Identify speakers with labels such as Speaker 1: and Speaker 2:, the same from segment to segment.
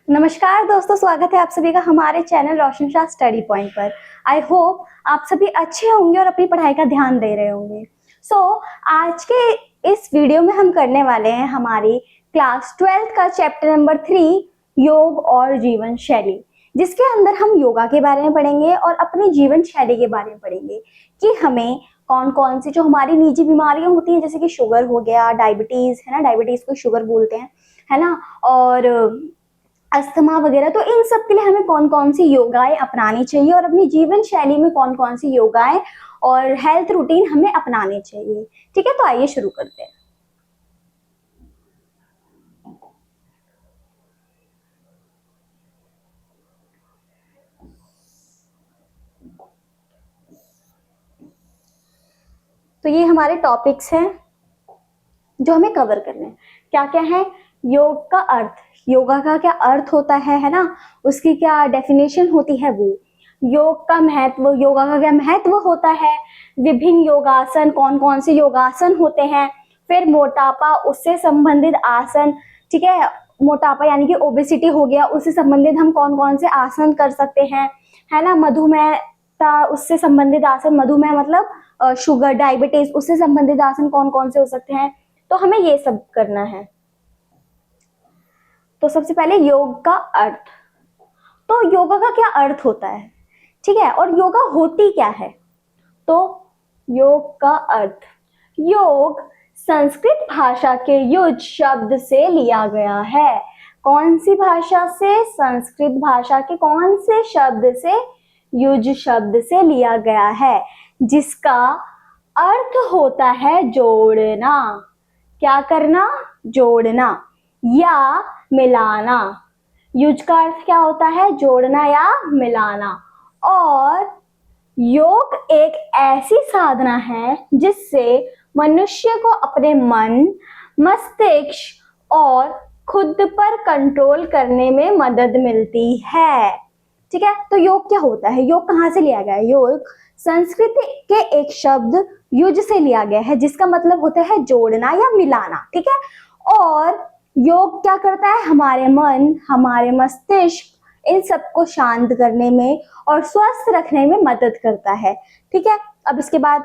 Speaker 1: नमस्कार दोस्तों, स्वागत है आप सभी का हमारे चैनल रोशन शाह स्टडी पॉइंट पर। आई होप आप सभी अच्छे होंगे और अपनी पढ़ाई का ध्यान दे रहे होंगे। आज के इस वीडियो में हम करने वाले हैं हमारी क्लास 12th का चैप्टर नंबर 3 योग और जीवन शैली, जिसके अंदर हम योगा के बारे में पढ़ेंगे और अपनी जीवन शैली के बारे में पढ़ेंगे कि हमें कौन कौन सी जो हमारी निजी बीमारियां होती हैं, जैसे कि शुगर हो गया, डायबिटीज है ना, डायबिटीज को शुगर बोलते हैं है ना, और अस्थमा वगैरह। तो इन सब के लिए हमें कौन कौन सी योगाएं अपनानी चाहिए और अपनी जीवन शैली में कौन कौन सी योगाएं और हेल्थ रूटीन हमें अपनाने चाहिए। ठीक है, तो आइए शुरू करते हैं। तो ये हमारे टॉपिक्स हैं जो हमें कवर करने हैं। क्या क्या है? योग का अर्थ, योगा का क्या अर्थ होता है ना, उसकी क्या डेफिनेशन होती है वो, योग का महत्व, योगा का क्या महत्व होता है, विभिन्न योगासन, कौन कौन से योगासन होते हैं, फिर मोटापा, उससे संबंधित आसन। ठीक है, मोटापा यानी कि ओबेसिटी हो गया, उससे संबंधित हम कौन कौन से आसन कर सकते हैं, है ना, मधुमेहता, उससे संबंधित आसन, मधुमेह मतलब शुगर डायबिटीज, उससे संबंधित आसन कौन कौन से हो सकते हैं। तो हमें ये सब करना है। तो सबसे पहले योग का अर्थ। तो योगा का क्या अर्थ होता है, ठीक है, और योगा होती क्या है। तो योग का अर्थ, योग संस्कृत भाषा के युज शब्द से लिया गया है। कौन सी भाषा से? संस्कृत भाषा के कौन से शब्द से? युज शब्द से लिया गया है, जिसका अर्थ होता है जोड़ना। क्या करना? जोड़ना या मिलाना। युज का अर्थ क्या होता है? जोड़ना या मिलाना। और योग एक ऐसी साधना है जिससे मनुष्य को अपने मन, मस्तिष्क और खुद पर कंट्रोल करने में मदद मिलती है। ठीक है, तो योग क्या होता है? योग कहाँ से लिया गया है? योग संस्कृत के एक शब्द युज से लिया गया है, जिसका मतलब होता है जोड़ना या मिलाना। ठीक है, और योग क्या करता है? हमारे मन, हमारे मस्तिष्क, इन सबको शांत करने में और स्वस्थ रखने में मदद करता है। ठीक है, अब इसके बाद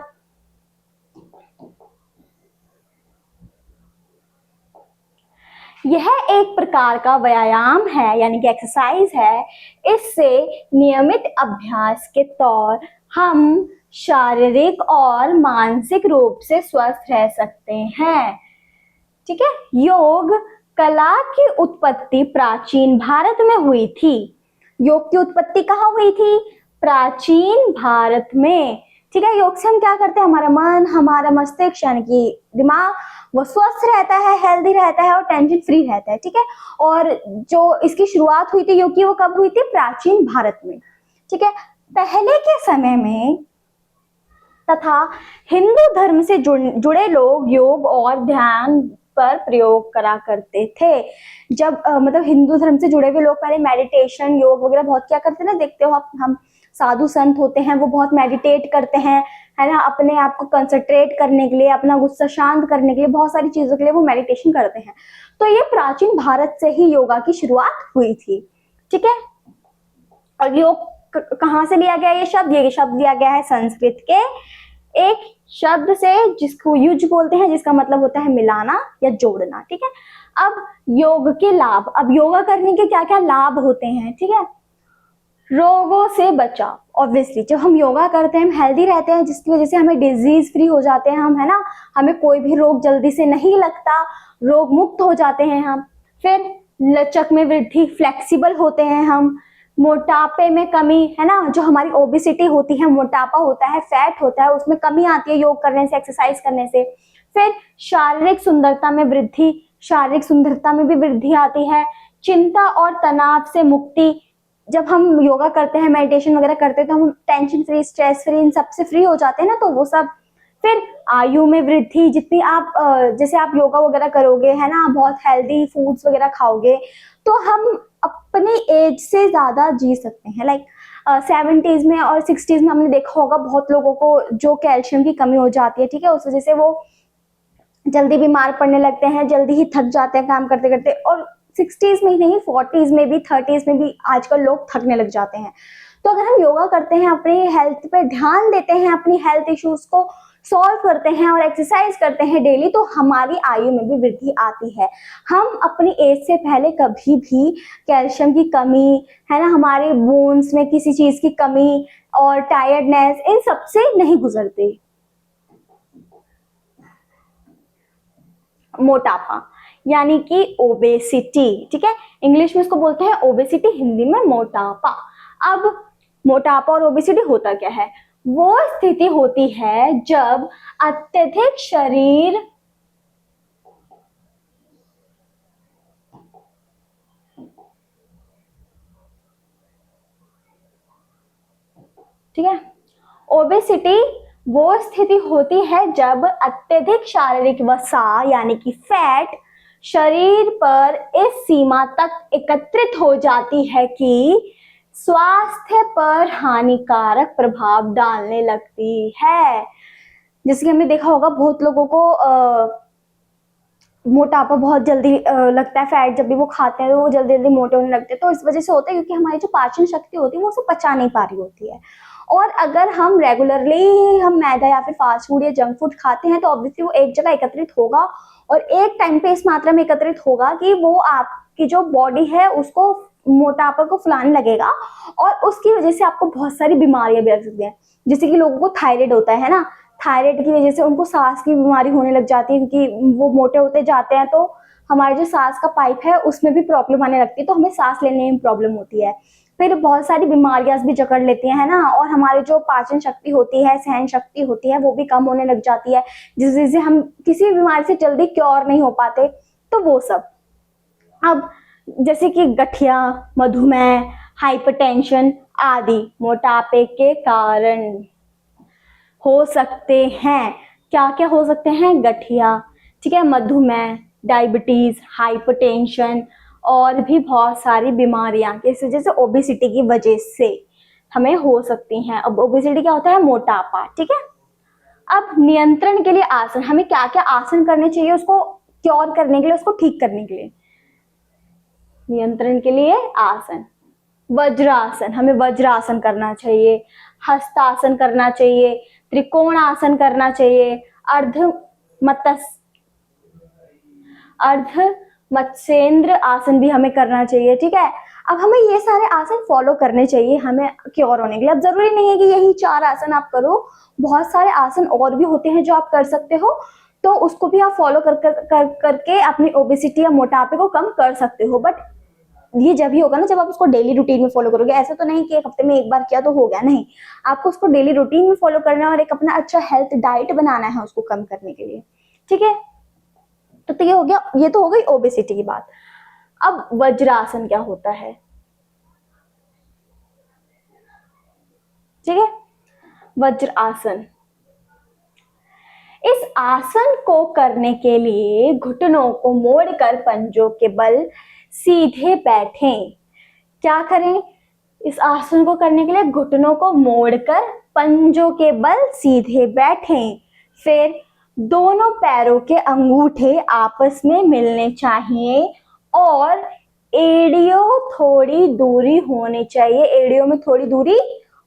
Speaker 1: यह एक प्रकार का व्यायाम है, यानी कि एक्सरसाइज है। इससे नियमित अभ्यास के तौर हम शारीरिक और मानसिक रूप से स्वस्थ रह सकते हैं। ठीक है, योग कला की उत्पत्ति प्राचीन भारत में हुई थी। योग की उत्पत्ति कहाँ हुई थी? प्राचीन भारत में। ठीक है, योग से हम क्या करते हैं? हमारा मन, हमारा मस्तिष्क यानी कि दिमाग, वो स्वस्थ रहता है, हेल्दी रहता है और टेंशन फ्री रहता है। ठीक है, और जो इसकी शुरुआत हुई थी योग की, वो कब हुई थी? प्राचीन भारत में। ठीक है, पहले के समय में तथा हिंदू धर्म से जुड़े लोग योग और ध्यान पर प्रयोग करा करते थे। जब मतलब हिंदू धर्म से जुड़े हुए लोग पहले मेडिटेशन, योग वगैरह बहुत क्या करते ना, देखते हो आप, हम साधु संत होते हैं, वो बहुत मेडिटेट करते हैं, है ना, अपने आप को कंसंट्रेट करने के लिए, अपना गुस्सा शांत करने के लिए, बहुत सारी चीजों के लिए वो मेडिटेशन करते हैं। तो ये प्राचीन भारत से ही योगा की शुरुआत हुई थी। ठीक है, और योग कहाँ से लिया गया? ये शब्द लिया गया है संस्कृत के एक शब्द से, जिसको युज बोलते हैं, जिसका मतलब होता है मिलाना या जोड़ना। ठीक है, अब योग के लाभ, अब योगा करने के क्या क्या लाभ होते हैं। ठीक है, रोगों से बचाव, ऑब्वियसली जब हम योगा करते हैं हम हेल्दी रहते हैं, जिसकी वजह से हमें डिजीज फ्री हो जाते हैं हम, है ना, हमें कोई भी रोग जल्दी से नहीं लगता, रोग मुक्त हो जाते हैं हम। फिर लचक में वृद्धि, फ्लेक्सिबल होते हैं हम। मोटापे में कमी, है ना, जो हमारी ओबेसिटी होती है, मोटापा होता है, फैट होता है, उसमें कमी आती है योग करने से, एक्सरसाइज करने से। फिर शारीरिक सुंदरता में वृद्धि, शारीरिक सुंदरता में भी वृद्धि आती है। चिंता और तनाव से मुक्ति, जब हम योगा करते हैं, मेडिटेशन वगैरह करते हैं, तो हम टेंशन फ्री, स्ट्रेस फ्री, इन सबसे फ्री हो जाते हैं ना, तो वो सब। फिर आयु में वृद्धि, जितनी आप जैसे आप योगा वगैरह करोगे, है ना, बहुत हेल्दी फूड्स वगैरह खाओगे, तो हम अपनी एज से ज्यादा जी सकते हैं। लाइक 70s में और 60s में हमने देखा होगा बहुत लोगों को जो कैल्शियम की कमी हो जाती है। ठीक है, उस वजह से वो जल्दी बीमार पड़ने लगते हैं, जल्दी ही थक जाते हैं काम करते करते, और 60s में ही नहीं, 40s में भी, 30s में भी आजकल लोग थकने लग जाते हैं। तो अगर हम योगा करते हैं, अपनी हेल्थ पे ध्यान देते हैं, अपनी हेल्थ इश्यूज को सॉल्व करते हैं और एक्सरसाइज करते हैं डेली, तो हमारी आयु में भी वृद्धि आती है। हम अपनी एज से पहले कभी भी कैल्शियम की कमी, है ना, हमारे बोन्स में किसी चीज की कमी और टायर्डनेस, इन सबसे नहीं गुजरते। मोटापा यानी कि ओबेसिटी, ठीक है, इंग्लिश में इसको बोलते हैं ओबेसिटी, हिंदी में मोटापा। अब मोटापा और ओबेसिटी होता क्या है? वो स्थिति होती है जब अत्यधिक शरीर ठीक है, ओबेसिटी वो स्थिति होती है जब अत्यधिक शारीरिक वसा यानी कि फैट शरीर पर इस सीमा तक एकत्रित हो जाती है कि स्वास्थ्य पर हानिकारक प्रभाव डालने लगती है। जैसे कि हमने देखा होगा बहुत लोगों को मोटापा बहुत जल्दी लगता है, फैट जब भी वो खाते हैं तो वो जल्दी जल्दी मोटे होने लगते हैं। तो इस वजह से होता है क्योंकि हमारी जो पाचन शक्ति होती है वो उसे पचा नहीं पा रही होती है। और अगर हम रेगुलरली हम मैदा या फिर फास्ट फूड या जंक फूड खाते हैं तो ऑब्वियसली वो एक जगह एकत्रित होगा और एक टाइम पे इस मात्रा में एकत्रित होगा कि वो आपकी जो बॉडी है उसको मोटापा को फुलाने लगेगा और उसकी वजह से आपको बहुत सारी बीमारियां भी लग सकती हैं। जैसे कि लोगों को थायराइड होता है ना, थायराइड की वजह से उनको सांस की बीमारी होने लग जाती है क्योंकि वो मोटे होते जाते हैं तो हमारे जो सांस का पाइप है उसमें भी प्रॉब्लम आने लगती है, तो हमें सांस लेने में प्रॉब्लम होती है। फिर बहुत सारी बीमारियां भी जकड़ लेती हैं, है ना, और हमारी जो पाचन शक्ति होती है, सहन शक्ति होती है, वो भी कम होने लग जाती है, जिस वजह से हम किसी बीमारी से जल्दी क्योर नहीं हो पाते। तो वो सब अब जैसे कि गठिया, मधुमेह, हाइपरटेंशन आदि मोटापे के कारण हो सकते हैं। क्या क्या हो सकते हैं? गठिया, ठीक है, मधुमेह, डायबिटीज, हाइपरटेंशन और भी बहुत सारी बीमारियां किस वजह से? ओबेसिटी की वजह से हमें हो सकती हैं। अब ओबेसिटी क्या होता है? मोटापा, ठीक है। अब नियंत्रण के लिए आसन, हमें क्या क्या आसन करने चाहिए उसको क्योर करने के लिए, उसको ठीक करने के लिए? नियंत्रण के लिए आसन, वज्रासन, हमें वज्रासन करना चाहिए, हस्तासन करना चाहिए, त्रिकोण आसन करना चाहिए, अर्ध मत्स्येंद्र आसन भी हमें करना चाहिए, ठीक है। अब हमें ये सारे आसन फॉलो करने चाहिए हमें क्योर होने के लिए। अब जरूरी नहीं है कि यही 4 आसन आप करो, बहुत सारे आसन और भी होते हैं जो आप कर सकते हो, तो उसको भी आप फॉलो करके अपनी ओबेसिटी या मोटापे को कम कर सकते हो। बट ये जब ही होगा ना जब आप उसको डेली रूटीन में फॉलो करोगे। ऐसा तो नहीं कि एक हफ्ते में एक बार किया तो हो गया, नहीं, आपको उसको डेली रूटीन में फॉलो करना है और एक अपना अच्छा हेल्थ डाइट बनाना है उसको कम करने के लिए, ठीक है। तो ये हो गया, ये तो हो गई ओबेसिटी की बात। अब वज्रासन क्या होता है, ठीक है, वज्रासन। इस आसन को करने के लिए घुटनों को मोड़कर पंजों के बल सीधे बैठें। क्या करें? इस आसन को करने के लिए घुटनों को मोड़कर पंजों के बल सीधे बैठें। फिर दोनों पैरों के अंगूठे आपस में मिलने चाहिए और एड़ियों थोड़ी दूरी होनी चाहिए, एड़ियों में थोड़ी दूरी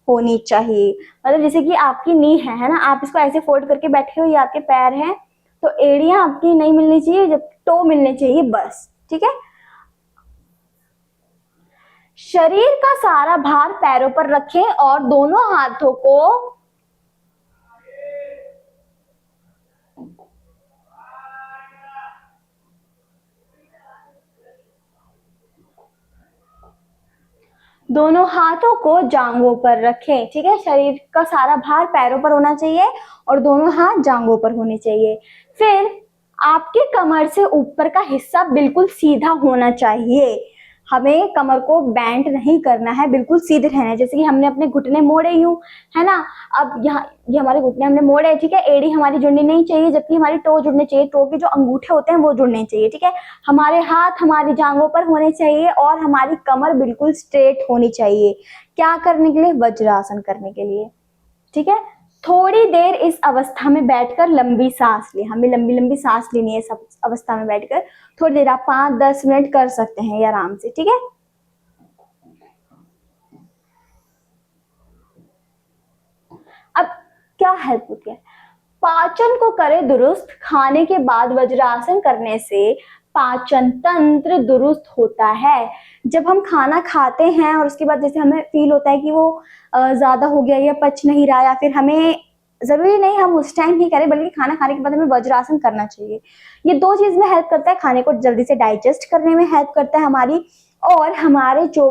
Speaker 1: होनी चाहिए। मतलब जैसे कि आपकी नी है ना, आप इसको ऐसे फोल्ड करके बैठे हो, ये आपके पैर हैं, तो एड़ियां आपकी नहीं मिलनी चाहिए, जब टो मिलने चाहिए बस, ठीक है। शरीर का सारा भार पैरों पर रखें और दोनों हाथों को जांघों पर रखें, ठीक है। शरीर का सारा भार पैरों पर होना चाहिए और दोनों हाथ जांघों पर होने चाहिए। फिर आपके कमर से ऊपर का हिस्सा बिल्कुल सीधा होना चाहिए, हमें कमर को बेंड नहीं करना है, बिल्कुल सीधे रहना है। जैसे कि हमने अपने घुटने मोड़े यूं, है ना, अब यहाँ ये हमारे घुटने हमने मोड़े, ठीक है। एड़ी हमारी जुड़नी नहीं चाहिए, जबकि हमारी टो जुड़ने चाहिए, टो के जो अंगूठे होते हैं वो जुड़ने चाहिए, ठीक है। हमारे हाथ हमारी जांघों पर होने चाहिए और हमारी कमर बिल्कुल स्ट्रेट होनी चाहिए। क्या करने के लिए? वज्रासन करने के लिए, ठीक है। थोड़ी देर इस अवस्था में बैठकर लंबी सांस ले, हमें लंबी लंबी सांस लेनी है इस अवस्था में बैठकर। थोड़ी देर आप 5-10 मिनट कर सकते हैं ये आराम से, ठीक है। अब क्या हेल्प होती है, पाचन को करे दुरुस्त, खाने के बाद वज्रासन करने से पाचन तंत्र दुरुस्त होता है। जब हम खाना खाते हैं और उसके बाद जैसे हमें फील होता है कि वो ज्यादा हो गया या पच नहीं रहा, या फिर हमें जरूरी नहीं हम उस टाइम ही करें, बल्कि खाना खाने के बाद हमें वज्रासन करना चाहिए। ये 2 चीज में हेल्प करता है, खाने को जल्दी से डाइजेस्ट करने में हेल्प करता है हमारी, और हमारे जो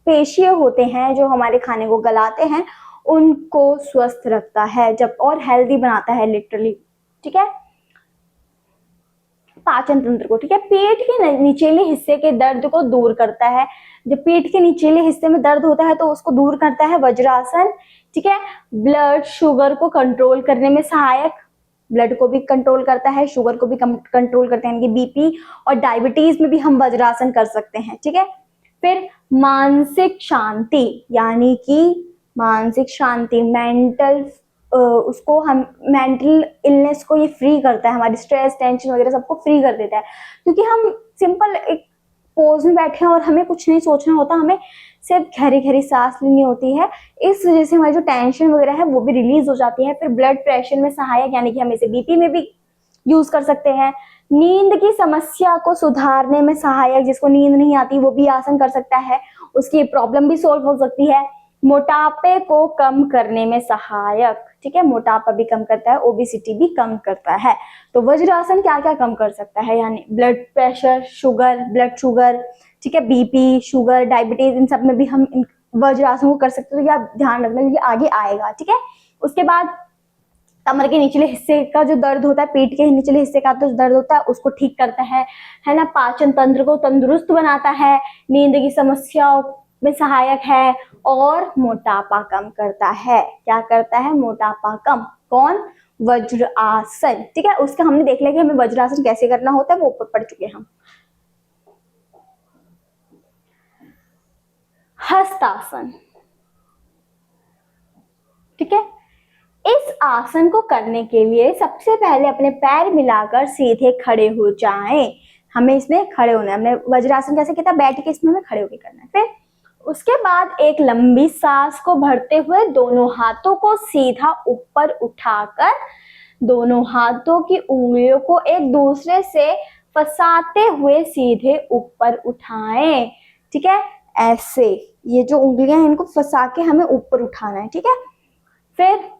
Speaker 1: पेशियां होते हैं जो हमारे खाने को गलाते हैं उनको स्वस्थ रखता है, जब और हेल्दी बनाता है लिटरली, ठीक है, पाचन तंत्र को, ठीक है। पेट के निचले हिस्से के दर्द को दूर करता है, जब पेट के निचले हिस्से में दर्द होता है तो उसको दूर करता है वज्रासन, ठीक है। ब्लड शुगर को कंट्रोल करने में सहायक, ब्लड को भी कंट्रोल करता है, शुगर को भी कंट्रोल करते हैं, बीपी और डायबिटीज में भी हम वज्रासन कर सकते हैं, ठीक है। फिर मानसिक शांति, यानी कि मानसिक शांति, मेंटल उसको हम मेंटल इलनेस को ये फ्री करता है, हमारी स्ट्रेस टेंशन वगैरह सबको फ्री कर देता है, क्योंकि हम सिंपल एक पोज में बैठे हैं और हमें कुछ नहीं सोचना होता, हमें सिर्फ गहरी गहरी सांस लेनी होती है। इस वजह से हमारी जो टेंशन वगैरह है वो भी रिलीज हो जाती है। फिर ब्लड प्रेशर में सहायक, यानी कि हम इसे बीपी में भी यूज कर सकते हैं। नींद की समस्या को सुधारने में सहायक, जिसको नींद नहीं आती वो भी आसन कर सकता है, उसकी प्रॉब्लम भी सोल्व हो सकती है। मोटापे को कम करने में सहायक, ठीक है, मोटापा भी कम करता है, ओबेसिटी भी कम करता है। तो वज्रासन क्या क्या कम कर सकता है, यानी blood pressure, sugar, blood sugar, ठीक है, बीपी, शुगर, डायबिटीज, इन सब में भी हम वज्रासन को कर सकते हैं। तो ये आप ध्यान रखना क्योंकि आगे आएगा, ठीक है। उसके बाद कमर के निचले हिस्से का जो दर्द होता है, पेट के निचले हिस्से का तो दर्द होता है उसको ठीक करता है ना। पाचन तंत्र को तंदुरुस्त बनाता है, नींद की समस्याओं में सहायक है, और मोटापा कम करता है। क्या करता है, मोटापा कम। कौन, वज्र आसन, ठीक है। उसका हमने देख लिया कि हमें वज्रासन कैसे करना होता है, वो ऊपर पढ़ चुके हम। हस्तासन, ठीक है। इस आसन को करने के लिए सबसे पहले अपने पैर मिलाकर सीधे खड़े हो जाएं। हमें इसमें खड़े होना है, हमने वज्रासन कैसे किया था, बैठ के, इसमें हमें खड़े होकर करना है। फिर उसके बाद एक लंबी सांस को भरते हुए दोनों हाथों को सीधा ऊपर उठाकर दोनों हाथों की उंगलियों को एक दूसरे से फंसाते हुए सीधे ऊपर उठाएं, ठीक है। ऐसे ये जो उंगलियां हैं इनको फंसा के हमें ऊपर उठाना है, ठीक है। फिर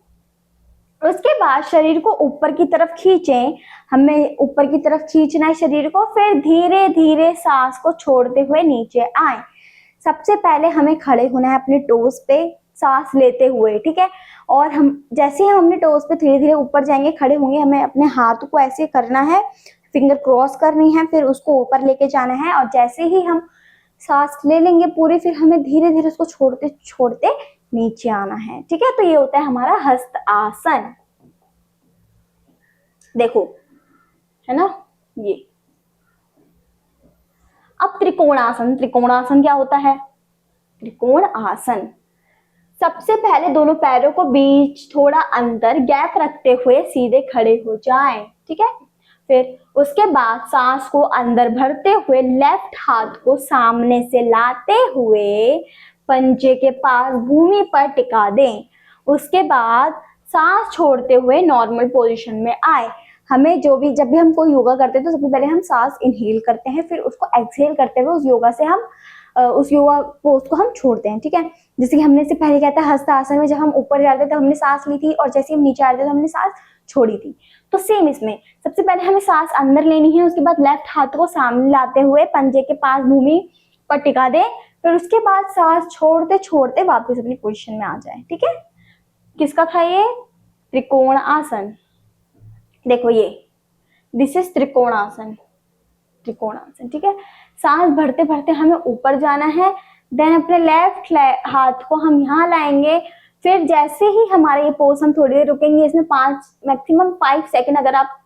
Speaker 1: उसके बाद शरीर को ऊपर की तरफ खींचें, हमें ऊपर की तरफ खींचना है शरीर को। फिर धीरे धीरे सांस को छोड़ते हुए नीचे आए। सबसे पहले हमें खड़े होना है अपने टोस पे सांस लेते हुए, ठीक है। और हम जैसे ही हम अपने टोस पे धीरे धीरे ऊपर जाएंगे, खड़े होंगे, हमें अपने हाथ को ऐसे करना है, फिंगर क्रॉस करनी है, फिर उसको ऊपर लेके जाना है। और जैसे ही हम सांस ले लेंगे पूरी, फिर हमें धीरे धीरे उसको छोड़ते छोड़ते नीचे आना है, ठीक है। तो ये होता है हमारा हस्त आसन, देखो, है ना ये। अब त्रिकोणासन, त्रिकोणासन क्या होता है, त्रिकोण आसन। सबसे पहले दोनों पैरों को बीच थोड़ा अंतर गैप रखते हुए सीधे खड़े हो जाएं, ठीक है। फिर उसके बाद सांस को अंदर भरते हुए लेफ्ट हाथ को सामने से लाते हुए पंजे के पास भूमि पर टिका दें। उसके बाद सांस छोड़ते हुए नॉर्मल पोजीशन में आए। हमें जब भी हम कोई योगा करते हैं तो सबसे पहले हम सांस इनहेल करते हैं, फिर उसको एक्सहेल करते हुए उस योगा से हम उस योगा पोज को हम छोड़ते हैं, ठीक है। जैसे कि हमने से पहले कहता है हस्त आसन में जब हम ऊपर जाते थे तो हमने सांस ली थी, और जैसे हम नीचे आते थे तो हमने सांस छोड़ी थी। तो सेम इसमें सबसे पहले हमें सांस अंदर लेनी है, उसके बाद लेफ्ट हाथ को सामने लाते हुए पंजे के पास भूमि पर टिका दे, फिर उसके बाद सांस छोड़ते छोड़ते वापस अपनी पोजीशन में आ जाए, ठीक है। किसका था ये, त्रिकोण आसन। देखो ये दिस इज त्रिकोणासन, त्रिकोणासन, ठीक है। सांस भरते भरते हमें ऊपर जाना है, देन अपने लेफ्ट हाथ को हम यहाँ लाएंगे। फिर जैसे ही हमारा ये पोज, हम थोड़ी देर रुकेंगे इसमें, 5 सेकंड। अगर आप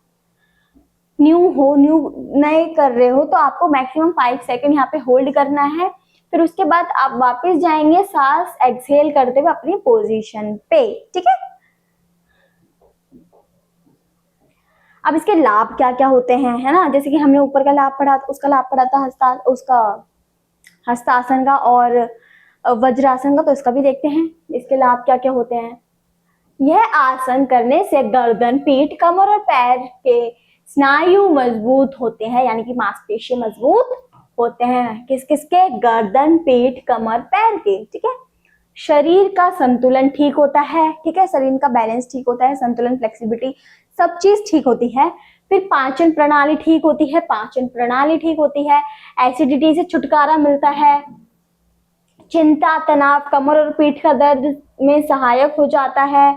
Speaker 1: नए कर रहे हो तो आपको मैक्सिमम 5 सेकंड यहाँ पे होल्ड करना है। फिर उसके बाद आप वापस जाएंगे सांस एक्सहेल करते हुए अपनी पोजीशन पे, ठीक है। अब इसके लाभ क्या क्या होते हैं, है ना, जैसे कि हमने ऊपर का लाभ पढ़ा, उसका लाभ पढ़ा था हस्तासन का और वज्रासन का, तो इसका भी देखते हैं इसके लाभ क्या क्या होते हैं। यह आसन करने से गर्दन, पीठ, कमर और पैर के स्नायु मजबूत होते हैं, यानी कि मांसपेशी मजबूत होते हैं। किस किस के? गर्दन, पीठ, कमर, पैर के, ठीक है। शरीर का संतुलन ठीक होता है, ठीक है, शरीर का बैलेंस ठीक होता है, संतुलन, फ्लेक्सिबिलिटी, सब चीज ठीक होती है। फिर पाचन प्रणाली ठीक होती है, पाचन प्रणाली ठीक होती है, एसिडिटी से छुटकारा मिलता है, चिंता, तनाव, कमर और पीठ का दर्द में सहायक हो जाता है,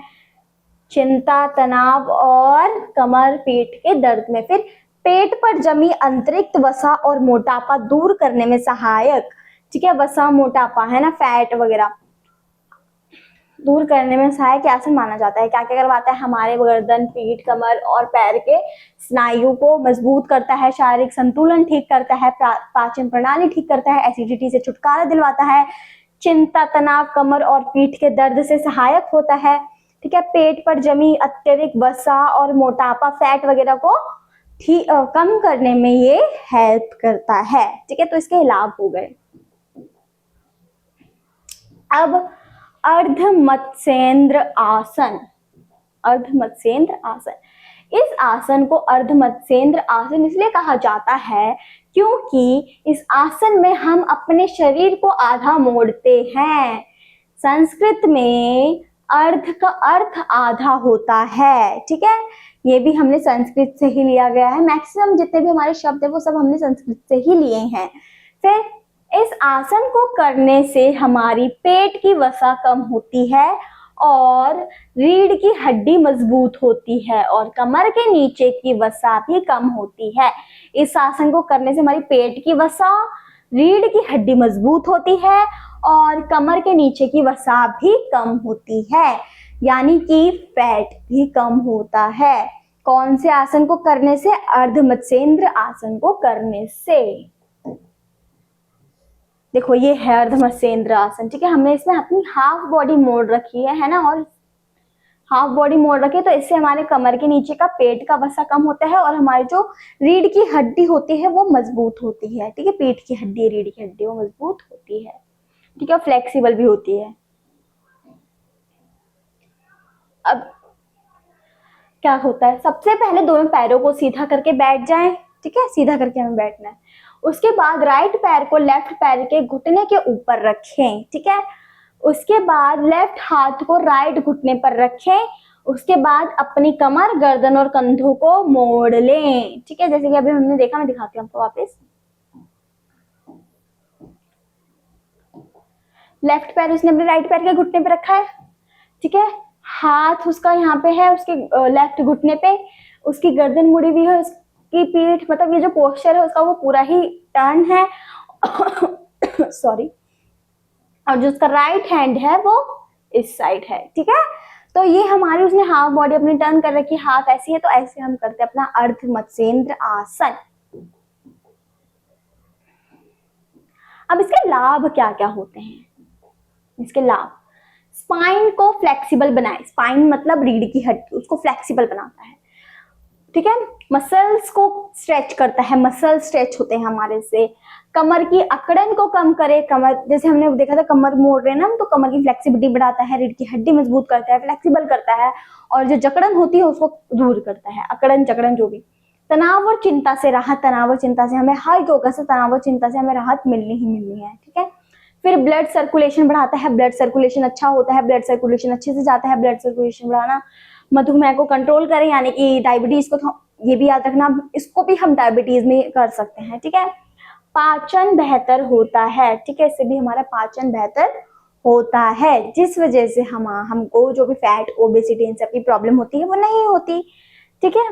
Speaker 1: चिंता, तनाव और कमर पीठ के दर्द में। फिर पेट पर जमी अतिरिक्त वसा और मोटापा दूर करने में सहायक, ठीक है, वसा, मोटापा, है ना, फैट वगैरह दूर करने में सहायक आसन माना जाता है। क्या क्या करवाता है? हमारे गर्दन, पीठ, कमर और पैर के स्नायु को मजबूत करता है, शारीरिक संतुलन ठीक करता है, पाचन प्रणाली ठीक करता है, एसिडिटी से छुटकारा दिलवाता है, चिंता, तनाव, कमर और पीठ के दर्द से सहायक होता है, ठीक है, पेट पर जमी अत्यधिक वसा और मोटापा, फैट वगैरह को कम करने में ये हेल्प करता है, ठीक है। तो इसके लाभ हो गए। अब अर्धमत्स्येंद्र आसन, अर्धमत्स्येंद्र आसन, इस आसन को अर्धमत्स्येंद्र आसन इसलिए कहा जाता है क्योंकि इस आसन में हम अपने शरीर को आधा मोड़ते हैं। संस्कृत में अर्ध का अर्थ आधा होता है, ठीक है, ये भी हमने संस्कृत से ही लिया गया है। मैक्सिमम जितने भी हमारे शब्द है वो सब हमने संस्कृत से ही लिए हैं। फिर इस आसन को करने से हमारी पेट की वसा कम होती है और रीढ़ की हड्डी मजबूत होती है और कमर के नीचे की वसा भी कम होती है। इस आसन को करने से हमारी पेट की वसा, रीढ़ की हड्डी मजबूत होती है और कमर के नीचे की वसा भी कम होती है, यानी कि फैट भी कम होता है। कौन से आसन को करने से? अर्धमत्स्येंद्र आसन को करने से। देखो ये है अर्धमत्स्येंद्र आसन, ठीक है, हमने इसमें अपनी हाफ बॉडी मोड़ रखी है ना, और हाफ बॉडी मोड़ रखी है तो इससे हमारे कमर के नीचे का पेट का वसा कम होता है और हमारी जो रीढ़ की हड्डी होती है वो मजबूत होती है, ठीक है, पीठ की हड्डी, रीढ़ की हड्डी वो मजबूत होती है, ठीक है, फ्लेक्सिबल भी होती है। अब क्या होता है? सबसे पहले दोनों पैरों को सीधा करके बैठ जाएं, ठीक है, सीधा करके हमें बैठना है। उसके बाद राइट पैर को लेफ्ट पैर के घुटने के ऊपर रखें, ठीक है। उसके बाद लेफ्ट हाथ को राइट घुटने पर रखें। उसके बाद अपनी कमर, गर्दन और कंधों को मोड़ लें, ठीक है, जैसे कि अभी हमने देखा, मैं दिखाती हूँ आपको वापस। लेफ्ट पैर उसने अपने राइट पैर के घुटने पे रखा है, ठीक है, हाथ उसका यहाँ पे है, उसके लेफ्ट घुटने पे, उसकी गर्दन मुड़ी हुई है, उसकी पीठ, मतलब ये जो पोस्चर है उसका वो पूरा ही टर्न है सॉरी, और जो उसका राइट हैंड है वो इस साइड है, ठीक है। तो ये हमारी, उसने हाफ बॉडी अपनी टर्न कर रखी, हाथ ऐसी है, तो ऐसे हम करते हैं अपना अर्धमत्स्येंद्र आसन। अब इसके लाभ क्या क्या होते हैं? इसके लाभ, स्पाइन को फ्लेक्सिबल बनाए, स्पाइन मतलब रीढ़ की हड्डी, उसको फ्लेक्सिबल बनाता है, ठीक है, मसल्स को स्ट्रेच करता है, मसल स्ट्रेच होते हैं हमारे से, कमर की अकड़न को कम करे, कमर, जैसे हमने देखा था कमर मोड़ रहे हैं ना, तो कमर की फ्लेक्सिबिलिटी बढ़ाता है, रीढ़ की हड्डी मजबूत करता है, फ्लेक्सिबल करता है, और जो जकड़न होती है उसको दूर करता है, अकड़न जकड़न जो भी। तनाव और चिंता से राहत, तनाव और चिंता से हमें, हर योगा से तनाव और चिंता से हमें राहत मिलनी ही मिलनी है, ठीक है। फिर ब्लड सर्कुलेशन बढ़ाता है, ब्लड सर्कुलेशन अच्छा होता है, ब्लड सर्कुलेशन अच्छे से जाता है, ब्लड सर्कुलेशन बढ़ाना मधुमेह को कंट्रोल करें, यानी कि डायबिटीज को, ये भी याद रखना, इसको भी हम डायबिटीज में कर सकते हैं, ठीक है। पाचन बेहतर होता है, ठीक है, इससे भी हमारा पाचन बेहतर होता है, जिस वजह से हमको जो भी फैट, ओबेसिटी, इन सब की प्रॉब्लम होती है वो नहीं होती, ठीक है।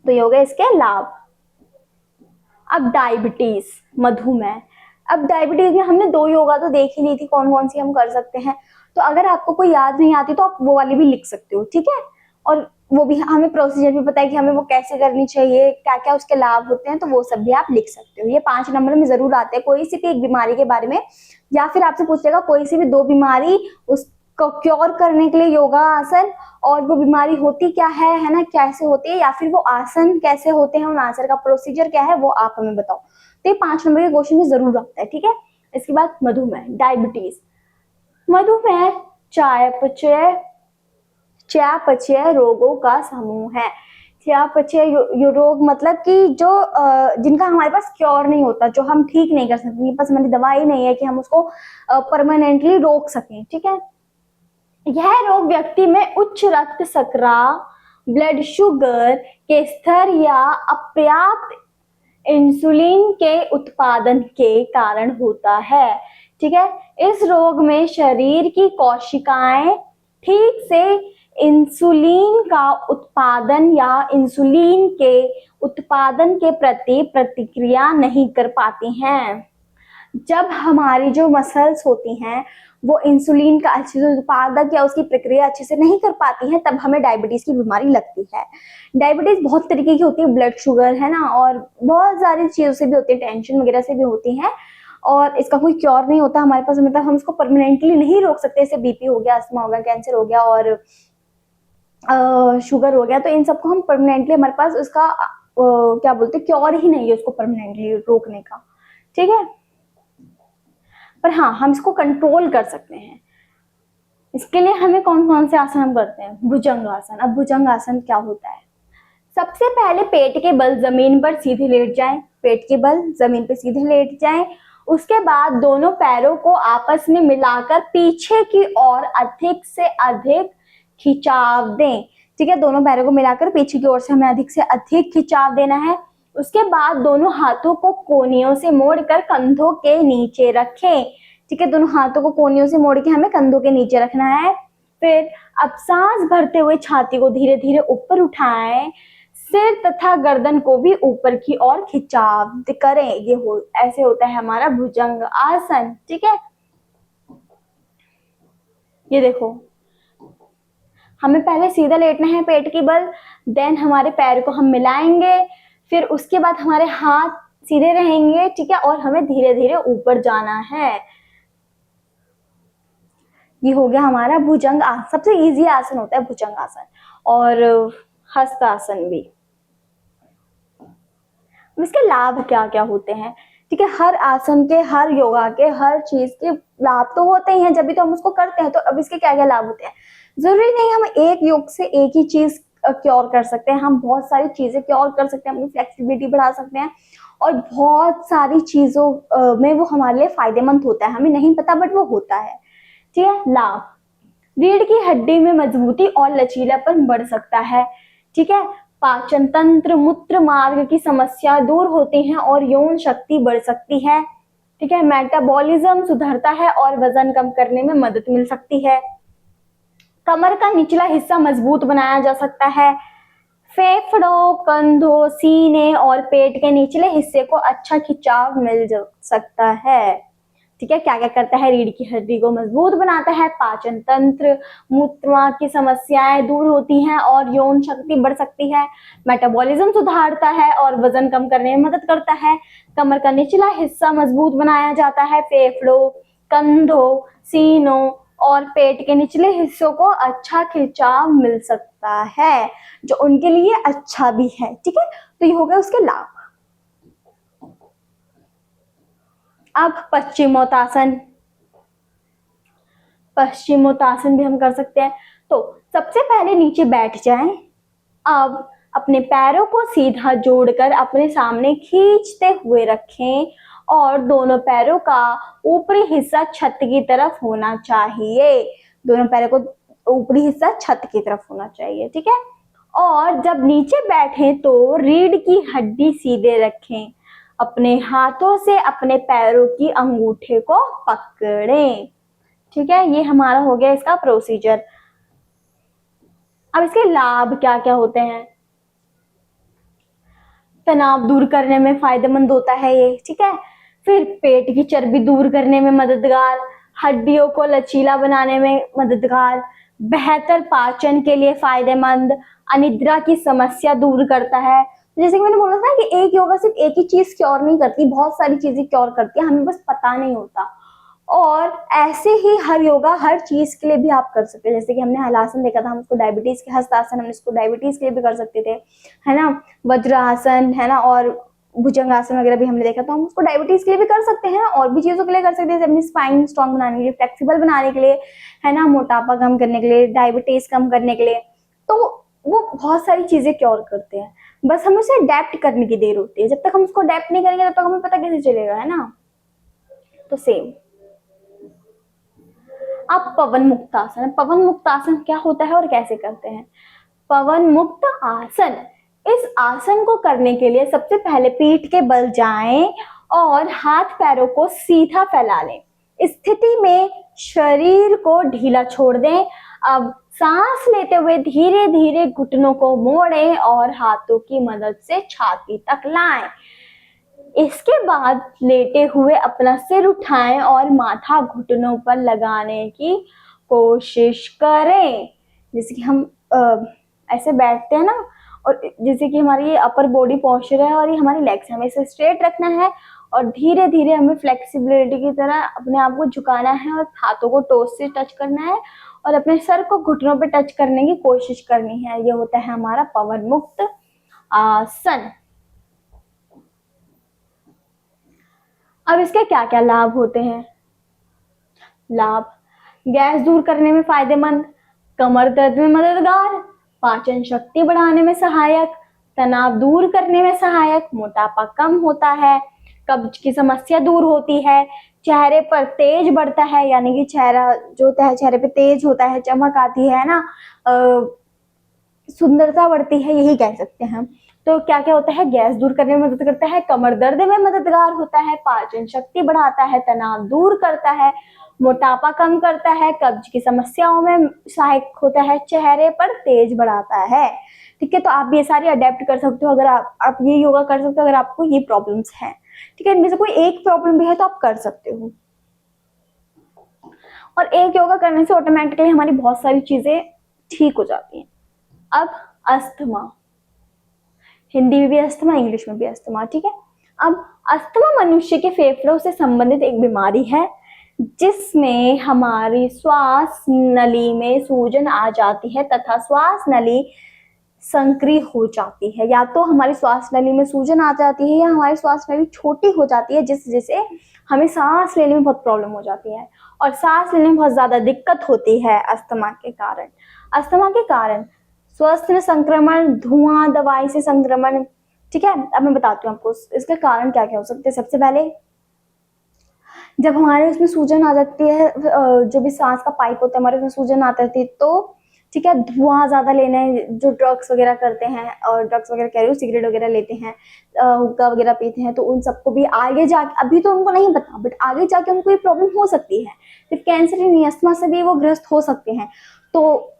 Speaker 1: तो ये हो गए इसके लाभ। अब डायबिटीज, मधुमेह। अब डायबिटीज में हमने 2 योगा तो देख ही ली थी, कौन कौन सी हम कर सकते हैं, तो अगर आपको कोई याद नहीं आती तो आप वो वाली भी लिख सकते हो, ठीक है, और वो भी हमें प्रोसीजर भी पता है कि हमें वो कैसे करनी चाहिए, क्या क्या उसके लाभ होते हैं, तो वो सब भी आप लिख सकते हो। ये 5 नंबर में जरूर आते हैं, कोई सी भी एक बीमारी के बारे में, या फिर आपसे पूछेगा कोई सी भी 2 बीमारी, उस को क्योर करने के लिए योगा आसन, और वो बीमारी होती क्या है ना, कैसे होती है, या फिर वो आसन कैसे होते हैं, उन आसन का प्रोसीजर क्या है, वो आप हमें बताओ। तो ये 5 नंबर के क्वेश्चन में जरूर आता है, ठीक है। इसके बाद मधुमेह, डायबिटीज। मधुमेह चयापचय रोगों का समूह है। चयापचय रोग मतलब कि जो जिनका हमारे पास क्योर नहीं होता, जो हम ठीक नहीं कर सकते, हमारे पास हमारी दवाई नहीं है कि हम उसको परमानेंटली रोक सकें, ठीक है। यह रोग व्यक्ति में उच्च रक्त शर्करा, ब्लड शुगर के स्तर या अपर्याप्त इंसुलिन के उत्पादन के कारण होता है, ठीक है। इस रोग में शरीर की कोशिकाएं ठीक से इंसुलिन का उत्पादन या इंसुलिन के उत्पादन के प्रति प्रतिक्रिया नहीं कर पाती हैं। जब हमारी जो मसल्स होती हैं वो इंसुलिन का अच्छे से उत्पादक या उसकी प्रक्रिया अच्छे से नहीं कर पाती हैं, तब हमें डायबिटीज की बीमारी लगती है। डायबिटीज बहुत तरीके की होती है, ब्लड शुगर है ना, और बहुत सारी चीजों से भी होती है, टेंशन वगैरह से भी होती है, और इसका कोई क्योर नहीं होता हमारे पास, मतलब हम इसको परमानेंटली नहीं रोक सकते। जैसे बीपी हो गया, अस्थमा हो गया, कैंसर हो गया और शुगर हो गया, तो इन सबको हम परमानेंटली, हमारे पास उसका क्या बोलते हैं, क्योर ही नहीं है उसको परमानेंटली रोकने का, ठीक है। पर हाँ, हम इसको कंट्रोल कर सकते हैं। इसके लिए हमें कौन कौन से आसन हम करते हैं? भुजंग आसन। अब भुजंग आसन क्या होता है? सबसे पहले पेट के बल जमीन पर सीधे लेट जाएं, पेट के बल जमीन पर सीधे लेट जाएं। उसके बाद दोनों पैरों को आपस में मिलाकर पीछे की ओर अधिक से अधिक खिंचाव दें, ठीक है। दोनों पैरों को मिलाकर पीछे की ओर से हमें अधिक से अधिक खिंचाव देना है। उसके बाद दोनों हाथों को कोहनियों से मोड़कर कंधों के नीचे रखें, ठीक है। दोनों हाथों को कोहनियों से मोड़ के हमें कंधों के नीचे रखना है। फिर अब सांस भरते हुए छाती को धीरे धीरे ऊपर उठाएं, सिर तथा गर्दन को भी ऊपर की ओर खिंचाव करें। ऐसे होता है हमारा भुजंग आसन, ठीक है। ये देखो, हमें पहले सीधा लेटना है पेट की बल, देन हमारे पैर को हम मिलाएंगे, फिर उसके बाद हमारे हाथ सीधे रहेंगे, ठीक है, और हमें धीरे धीरे ऊपर जाना है। ये हो गया हमारा भुजंग आसन। सबसे इजी आसन होता है भुजंग आसन, और हस्तासन भी। इसके लाभ क्या क्या होते हैं, ठीक है। हर आसन के, हर योगा के, हर चीज के लाभ तो होते ही हैं, जब भी तो हम उसको करते हैं। तो अब इसके क्या क्या लाभ होते हैं? जरूरी नहीं हम एक योग से एक ही चीज क्योर कर सकते हैं, हम बहुत सारी चीजें क्योर कर सकते हैं, अपनी फ्लेक्सिबिलिटी बढ़ा सकते हैं, और बहुत सारी चीजों में वो हमारे लिए फायदेमंद होता है, हमें नहीं पता बट वो होता है, ठीक है। लाभ, रीढ़ की हड्डी में मजबूती और लचीलापन बढ़ सकता है, ठीक है। पाचन तंत्र, मूत्र मार्ग की समस्या दूर होती है और यौन शक्ति बढ़ सकती है, ठीक है। मेटाबॉलिज्म सुधरता है और वजन कम करने में मदद मिल सकती है। कमर का निचला हिस्सा मजबूत बनाया जा सकता है। फेफड़ों, कंधों, सीने और पेट के निचले हिस्से को अच्छा खिंचाव मिल सकता है, ठीक है। क्या क्या करता है? रीढ़ की हड्डी को मजबूत बनाता है, पाचन तंत्र, मूत्र की समस्याएं दूर होती हैं और यौन शक्ति बढ़ सकती है। मेटाबॉलिज्म सुधारता है और वजन कम करने में मदद करता है। कमर का निचला हिस्सा मजबूत बनाया जाता है। फेफड़ों, कंधों, सीनों और पेट के निचले हिस्सों को अच्छा खिंचाव मिल सकता है, जो उनके लिए अच्छा भी है, ठीक है। तो ये हो गया उसके लाभ। अब पश्चिमोत्तासन। पश्चिमोत्तासन भी हम कर सकते हैं। तो सबसे पहले नीचे बैठ जाएं। अब अपने पैरों को सीधा जोड़कर अपने सामने खींचते हुए रखें और दोनों पैरों का ऊपरी हिस्सा छत की तरफ होना चाहिए। दोनों पैरों को ऊपरी हिस्सा छत की तरफ होना चाहिए, ठीक है। और जब नीचे बैठे तो रीढ़ की हड्डी सीधे रखें। अपने हाथों से अपने पैरों की अंगूठे को पकड़ें, ठीक है। ये हमारा हो गया इसका प्रोसीजर। अब इसके लाभ क्या क्या होते हैं? तनाव दूर करने में फायदेमंद होता है ये, ठीक है। फिर पेट की चर्बी दूर करने में मददगार, हड्डियों को लचीला बनाने में मददगार, बेहतर पाचन के लिए फायदेमंद, अनिद्रा की समस्या दूर करता है। जैसे कि मैंने बोला था कि एक योगा सिर्फ एक ही चीज क्योर नहीं करती, बहुत सारी चीजें क्योर करती है, हमें बस पता नहीं होता। और ऐसे ही हर योगा हर चीज के लिए भी आप कर सकते हैं। जैसे कि हमने हलासन देखा था, हम उसको डायबिटीज के, हस्तासन हम इसको डायबिटीज के लिए भी कर सकते थे, है ना। वज्रासन, है ना, और भुजंगासन वगैरह भी हमने देखा, तो हम उसको डायबिटीज के लिए भी कर सकते हैं और भी चीजों के लिए कर सकते हैं, अपनी स्पाइन स्ट्रांग बनाने के लिए, फ्लेक्सिबल बनाने के लिए, है ना, मोटापा कम करने के लिए, डायबिटीज कम करने के लिए। तो वो बहुत सारी चीजें क्योर करते हैं, बस हमें उसे अडेप्ट करने की देर होती है। जब तक हम उसको अडेप्ट नहीं करेंगे तब तक हमें पता कैसे चलेगा, है ना। तो सेम अब पवन मुक्त आसन। पवन मुक्त आसन क्या होता है और कैसे करते हैं? पवन मुक्त आसन, इस आसन को करने के लिए सबसे पहले पीठ के बल जाएं और हाथ पैरों को सीधा फैला लें। स्थिति में शरीर को ढीला छोड़ दें। अब सांस लेते हुए धीरे धीरे घुटनों को मोड़ें और हाथों की मदद से छाती तक लाएं। इसके बाद लेटे हुए अपना सिर उठाएं और माथा घुटनों पर लगाने की कोशिश करें। जैसे कि हम ऐसे बैठते हैं ना, और जैसे कि हमारी ये अपर बॉडी पोस्चर है और ये हमारी लेग्स, हमें इसे स्ट्रेट रखना है और धीरे धीरे हमें फ्लेक्सिबिलिटी की तरह अपने आप को झुकाना है और हाथों को टोस से टच करना है और अपने सर को घुटनों पे टच करने की कोशिश करनी है। ये होता है हमारा पवन मुक्त आसन। अब इसके क्या क्या लाभ होते हैं? लाभ: गैस दूर करने में फायदेमंद, कमर दर्द में मददगार, पाचन शक्ति बढ़ाने में सहायक, तनाव दूर करने में सहायक, मोटापा कम होता है, कब्ज की समस्या दूर होती है, चेहरे पर तेज बढ़ता है, यानी कि चेहरा जो होता है, चेहरे पे तेज होता है, चमक आती है ना, सुंदरता बढ़ती है, यही कह सकते हैं हम। तो क्या क्या होता है? गैस दूर करने में मदद करता है, कमर दर्द में मददगार होता है, पाचन शक्ति बढ़ाता है, तनाव दूर करता है, मोटापा कम करता है, कब्ज की समस्याओं में सहायक होता है, चेहरे पर तेज बढ़ाता है। ठीक है, तो आप ये सारी अडेप्ट कर सकते हो, अगर आप ये योगा कर सकते हो अगर आपको ये प्रॉब्लम्स हैं। ठीक है, इनमें से कोई एक प्रॉब्लम भी है तो आप कर सकते हो। और एक योगा करने से ऑटोमेटिकली हमारी बहुत सारी चीजें ठीक हो जाती हैं। अब अस्थमा, हिंदी में भी अस्थमा, इंग्लिश में भी अस्थमा। ठीक है, अब अस्थमा मनुष्य के फेफड़ों से संबंधित एक बीमारी है जिसमें हमारी श्वास नली में सूजन आ जाती है तथा श्वास नली संक्रिय हो जाती है। या तो हमारी श्वास नली में सूजन आ जाती है या हमारी श्वास नली छोटी हो जाती है, जिससे हमें सांस लेने में बहुत प्रॉब्लम हो जाती है और सांस लेने में बहुत ज्यादा दिक्कत होती है अस्थमा के कारण। अस्थमा के कारण श्वसन संक्रमण, धुआं, दवाई से संक्रमण। ठीक है, अब मैं बताती हूँ आपको इसके कारण क्या क्या हो सकते हैं। सबसे पहले जब हमारे उसमें सूजन आ जाती है, जो भी सांस का पाइप होता है हमारे उसमें सूजन आ जाती है, तो ठीक है, धुआं ज्यादा लेना है, जो ड्रग्स वगैरह करते हैं, और ड्रग्स वगैरह कह रही हूँ, सिगरेट वगैरह लेते हैं, हुक्का वगैरह पीते हैं, तो उन सबको भी आगे जाके, अभी तो उनको नहीं पता बट आगे जाके उनको ये प्रॉब्लम हो सकती है। सिर्फ कैंसर ही नहीं, अस्थमा से भी वो ग्रस्त हो सकते हैं। तो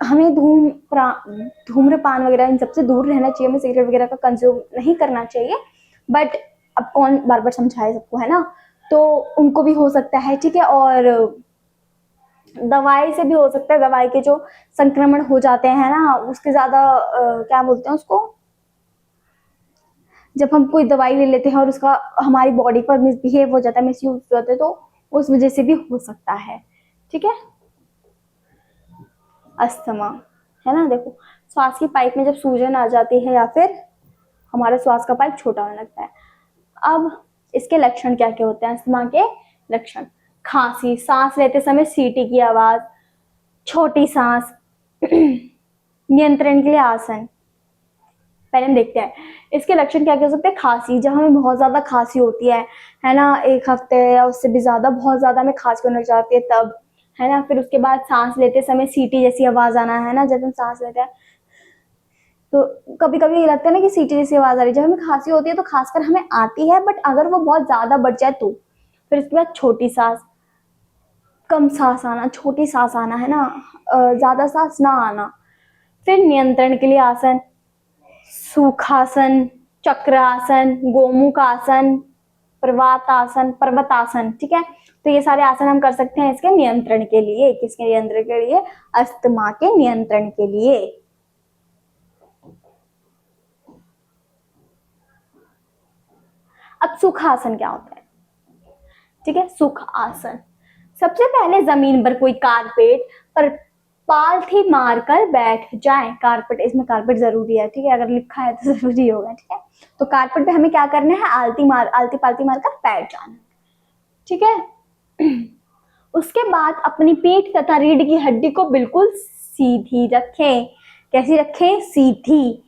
Speaker 1: हमें धूम्रपान वगैरह इन सबसे दूर रहना चाहिए, हमें सिगरेट वगैरह का कंज्यूम नहीं करना चाहिए। बट अब कौन बार बार समझाए सबको, है ना, तो उनको भी हो सकता है। ठीक है, और दवाई से भी हो सकता है, दवाई के जो संक्रमण हो जाते हैं ना, उसके ज्यादा क्या बोलते हैं उसको, जब हम कोई दवाई ले लेते हैं और उसका हमारी बॉडी पर मिसबिहेव हो जाता है, मिसयूज हो जाता है, तो उस वजह से भी हो सकता है। ठीक है, अस्थमा, है ना, देखो श्वास की पाइप में जब सूजन आ जाती है या फिर हमारा श्वास का पाइप छोटा होने लगता है। अब इसके लक्षण क्या क्या होते हैं? अस्थमा के लक्षण: खांसी, सांस लेते समय सीटी की आवाज, छोटी सांस, नियंत्रण के लिए आसन। पहले हम देखते हैं इसके लक्षण क्या क्या हो सकते हैं। खांसी, जब हमें बहुत ज्यादा खांसी होती है ना, एक हफ्ते या उससे भी ज्यादा बहुत ज्यादा हमें खांसी होने लग जाती है तब, है ना। फिर उसके बाद सांस लेते समय सीटी जैसी आवाज आना, है ना, जब हम सांस लेते हैं तो कभी कभी ये लगता है ना कि सीटी जैसी आवाज आ रही है। जब हमें खांसी होती है तो खासकर हमें आती है, बट अगर वो बहुत ज्यादा बढ़ जाए तो फिर उसके बाद छोटी सांस, कम सांस आना, छोटी सांस आना, है ना, ज्यादा सांस ना आना। फिर नियंत्रण के लिए आसन, सुखासन, चक्रासन, गोमुख आसन, पर्वतासन, पर्वतासन। ठीक है, तो ये सारे आसन हम कर सकते हैं इसके नियंत्रण के लिए। किसके नियंत्रण के लिए? अस्थमा के नियंत्रण के लिए। अब सुखासन क्या होता है? ठीक है। सुख आसन, सबसे पहले जमीन पर कोई कारपेट पर पालथी मारकर बैठ जाए। कारपेट, इसमें कारपेट जरूरी है, ठीक है, अगर लिखा है तो जरूरी होगा, ठीक है। तो कारपेट पे हमें क्या करना है, आलती पालती मारकर बैठ जाना, ठीक है। उसके बाद अपनी पीठ तथा रीढ़ की हड्डी को बिल्कुल सीधी रखें। कैसी रखें, सीधी।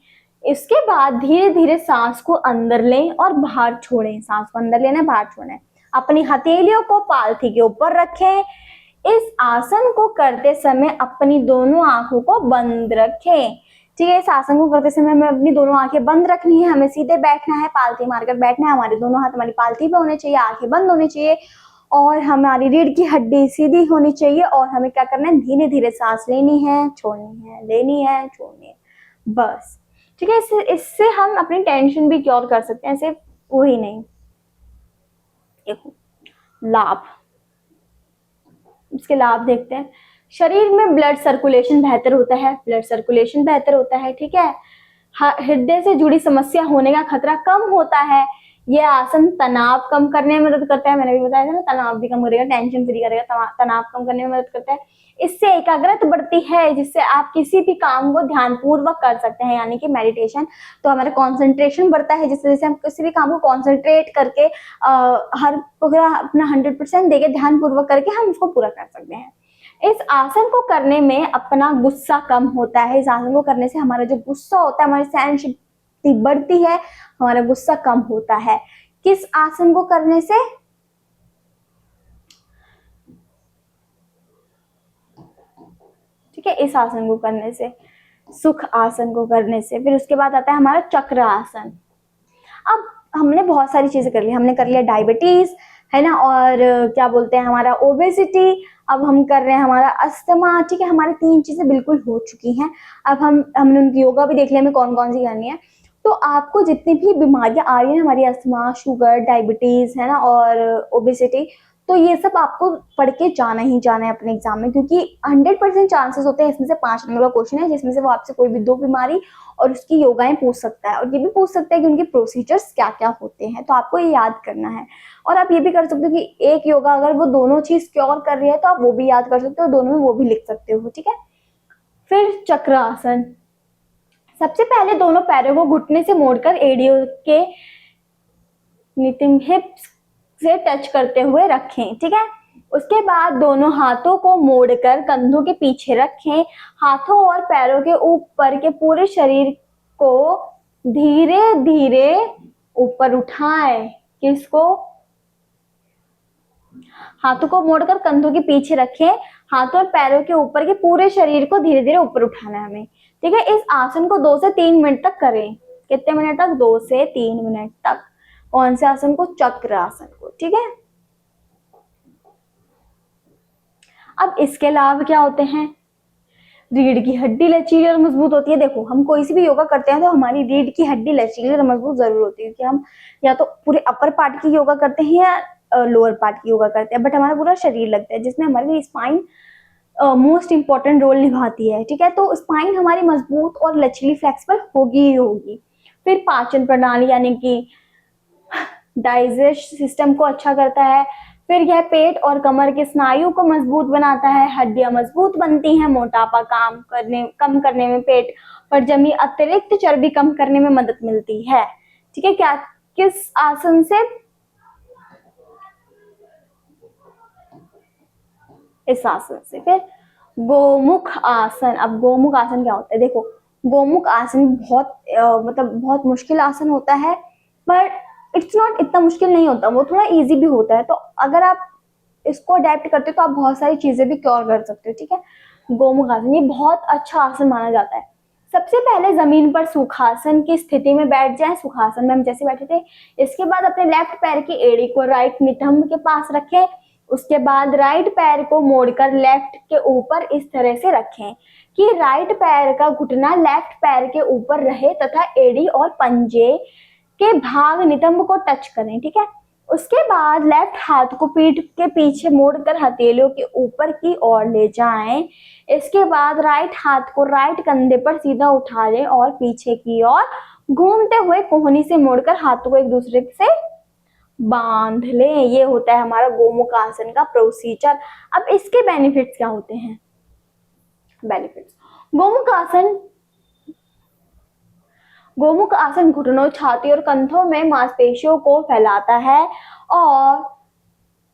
Speaker 1: इसके बाद धीरे धीरे सांस को अंदर लें और बाहर छोड़ें। सांस को अंदर लेना, बाहर छोड़ना है। अपनी हथेलियों को पालथी के ऊपर रखें। इस आसन को करते समय अपनी दोनों आंखों को बंद रखें, ठीक है। इस आसन को करते समय हमें अपनी दोनों आंखें बंद रखनी है, हमें सीधे बैठना है, पालथी मारकर बैठना है, हमारे दोनों हाथ हमारी पालथी पे होने चाहिए, आंखें बंद होनी चाहिए और हमारी रीढ़ की हड्डी सीधी होनी चाहिए। और हमें क्या करना है, धीरे धीरे सांस लेनी है, छोड़नी है, लेनी है, छोड़नी है, बस, ठीक है। इससे हम अपनी टेंशन भी क्योर कर सकते हैं, सिर्फ वही नहीं। देखो लाभ, इसके लाभ देखते हैं। शरीर में ब्लड सर्कुलेशन बेहतर होता है, ब्लड सर्कुलेशन बेहतर होता है, ठीक है। हृदय से जुड़ी समस्या होने का खतरा कम होता है। यह आसन तनाव कम करने में मदद करता है, मैंने भी बताया था ना, तनाव भी कम करेगा, टेंशन फ्री करेगा, तनाव कम करने में मदद करता है। इससे एकाग्रता बढ़ती है, जिससे आप किसी भी काम को ध्यानपूर्वक कर सकते हैं, यानी कि मेडिटेशन। तो हमारा कंसंट्रेशन बढ़ता है, जिससे जैसे हम किसी भी काम को कंसंट्रेट करके हर पूरा अपना 100% देके ध्यानपूर्वक करके हम उसको पूरा कर सकते हैं। इस आसन को करने में अपना गुस्सा कम होता है। इस आसन को करने से हमारा जो गुस्सा होता है, हमारी सहन शक्ति बढ़ती है, हमारा गुस्सा कम होता है। किस आसन को करने से, ठीक है, इस आसन को करने से, सुख आसन को करने से। फिर उसके बाद आता है हमारा चक्र आसन। अब हमने बहुत सारी चीजें कर ली, हमने कर लिया डायबिटीज, है ना, और क्या बोलते हैं हमारा ओबेसिटी, अब हम कर रहे हैं हमारा अस्थमा, ठीक है। हमारी 3 चीजें बिल्कुल हो चुकी हैं। अब हमने उनकी योगा भी देख लिया, हमें कौन कौन सी करनी है। तो आपको जितनी भी बीमारियां आ रही हैं, हमारी अस्थमा, शुगर, डायबिटीज, है ना, और ओबेसिटी, तो ये सब आपको पढ़ के जाना ही जाना है अपने एग्जाम में, क्योंकि 100% चांसेस होते हैं इसमें से 5 नंबर का क्वेश्चन है, जिसमें से वो आपसे कोई भी 2 बीमारी और उसकी योगाएं पूछ सकता है, और ये भी पूछ सकता है कि उनके प्रोसीजर्स क्या क्या होते हैं। तो आपको ये याद करना है। और आप ये भी कर सकते हो कि एक योगा अगर वो दोनों चीज क्योर कर रही है, तो आप वो भी याद कर सकते हो, दोनों में वो भी लिख सकते हो, ठीक है। फिर चक्र आसन, सबसे पहले दोनों पैरों को घुटने से मोड़कर एड़ियों के हिप्स से टच करते हुए रखें, ठीक है। उसके बाद दोनों हाथों को मोड़कर कंधों के पीछे रखें। हाथों और पैरों के ऊपर के पूरे शरीर को धीरे धीरे ऊपर उठाएं। किसको, हाथों को मोड़कर कंधों के पीछे रखें, हाथों और पैरों के ऊपर के पूरे शरीर को धीरे धीरे ऊपर उठाना है हमें, ठीक है। इस आसन को 2 से 3 मिनट तक करें। कितने मिनट तक, 2 से 3 मिनट तक। कौन से आसन को, चक्र आसन को, ठीक है। अब इसके लाभ क्या होते हैं, रीढ़ की हड्डी लचीली और मजबूत होती है। देखो हम कोई सी भी योगा करते हैं तो हमारी रीढ़ की हड्डी लचीली और मजबूत जरूर होती है, क्योंकि हम या तो पूरे अपर पार्ट की योगा करते हैं या लोअर पार्ट की योगा करते हैं, बट हमारा पूरा शरीर लगता है, जिसमें हमारी स्पाइन मोस्ट इंपॉर्टेंट रोल निभाती है, ठीक है। तो स्पाइन हमारी मजबूत और लचीली फ्लेक्सिबल होगी ही होगी। फिर पाचन प्रणाली यानी कि डाइजेस्ट सिस्टम को अच्छा करता है। फिर यह पेट और कमर के स्नायु को मजबूत बनाता है, हड्डियां मजबूत बनती हैं, मोटापा कम करने में, पेट पर जमी अतिरिक्त चर्बी कम करने में मदद मिलती है, ठीक है। क्या, किस आसन से, इस आसन से। फिर गोमुख आसन। अब गोमुख आसन क्या होता है, देखो गोमुख आसन बहुत मतलब बहुत मुश्किल आसन होता है, पर इट्स नॉट इतना मुश्किल नहीं होता, वो थोड़ा इजी भी होता है। तो अगर आप इसको अडेप्ट करते हो तो आप बहुत सारी चीजें भी क्योर कर सकते हो, ठीक है। गोमुख आसन ये बहुत अच्छा आसन माना जाता है। सबसे पहले जमीन पर सुखासन की स्थिति में बैठ जाएं। सुखासन में हम जैसे बैठे थे, इसके बाद अपने लेफ्ट पैर की एड़ी को राइट नितंब के पास रखें। उसके बाद राइट पैर को मोड़कर लेफ्ट के ऊपर इस तरह से रखें कि राइट पैर का घुटना लेफ्ट पैर के ऊपर रहे तथा एड़ी और पंजे के भाग नितंब को टच करें, ठीक है। उसके बाद लेफ्ट हाथ को पीठ के पीछे मोड़कर हथेलियों के ऊपर की ओर ले जाएं। इसके बाद राइट हाथ को राइट कंधे पर सीधा उठा लें और पीछे की ओर घूमते हुए कोहनी से मोड़कर हाथों को एक दूसरे से बांध लें। ये होता है हमारा गोमुख आसन का प्रोसीजर। अब इसके बेनिफिट्स क्या होते हैं? बेनिफिट्स, गोमुख आसन गोमुख आसन घुटनों, छाती और कंधों में मांसपेशियों को फैलाता है और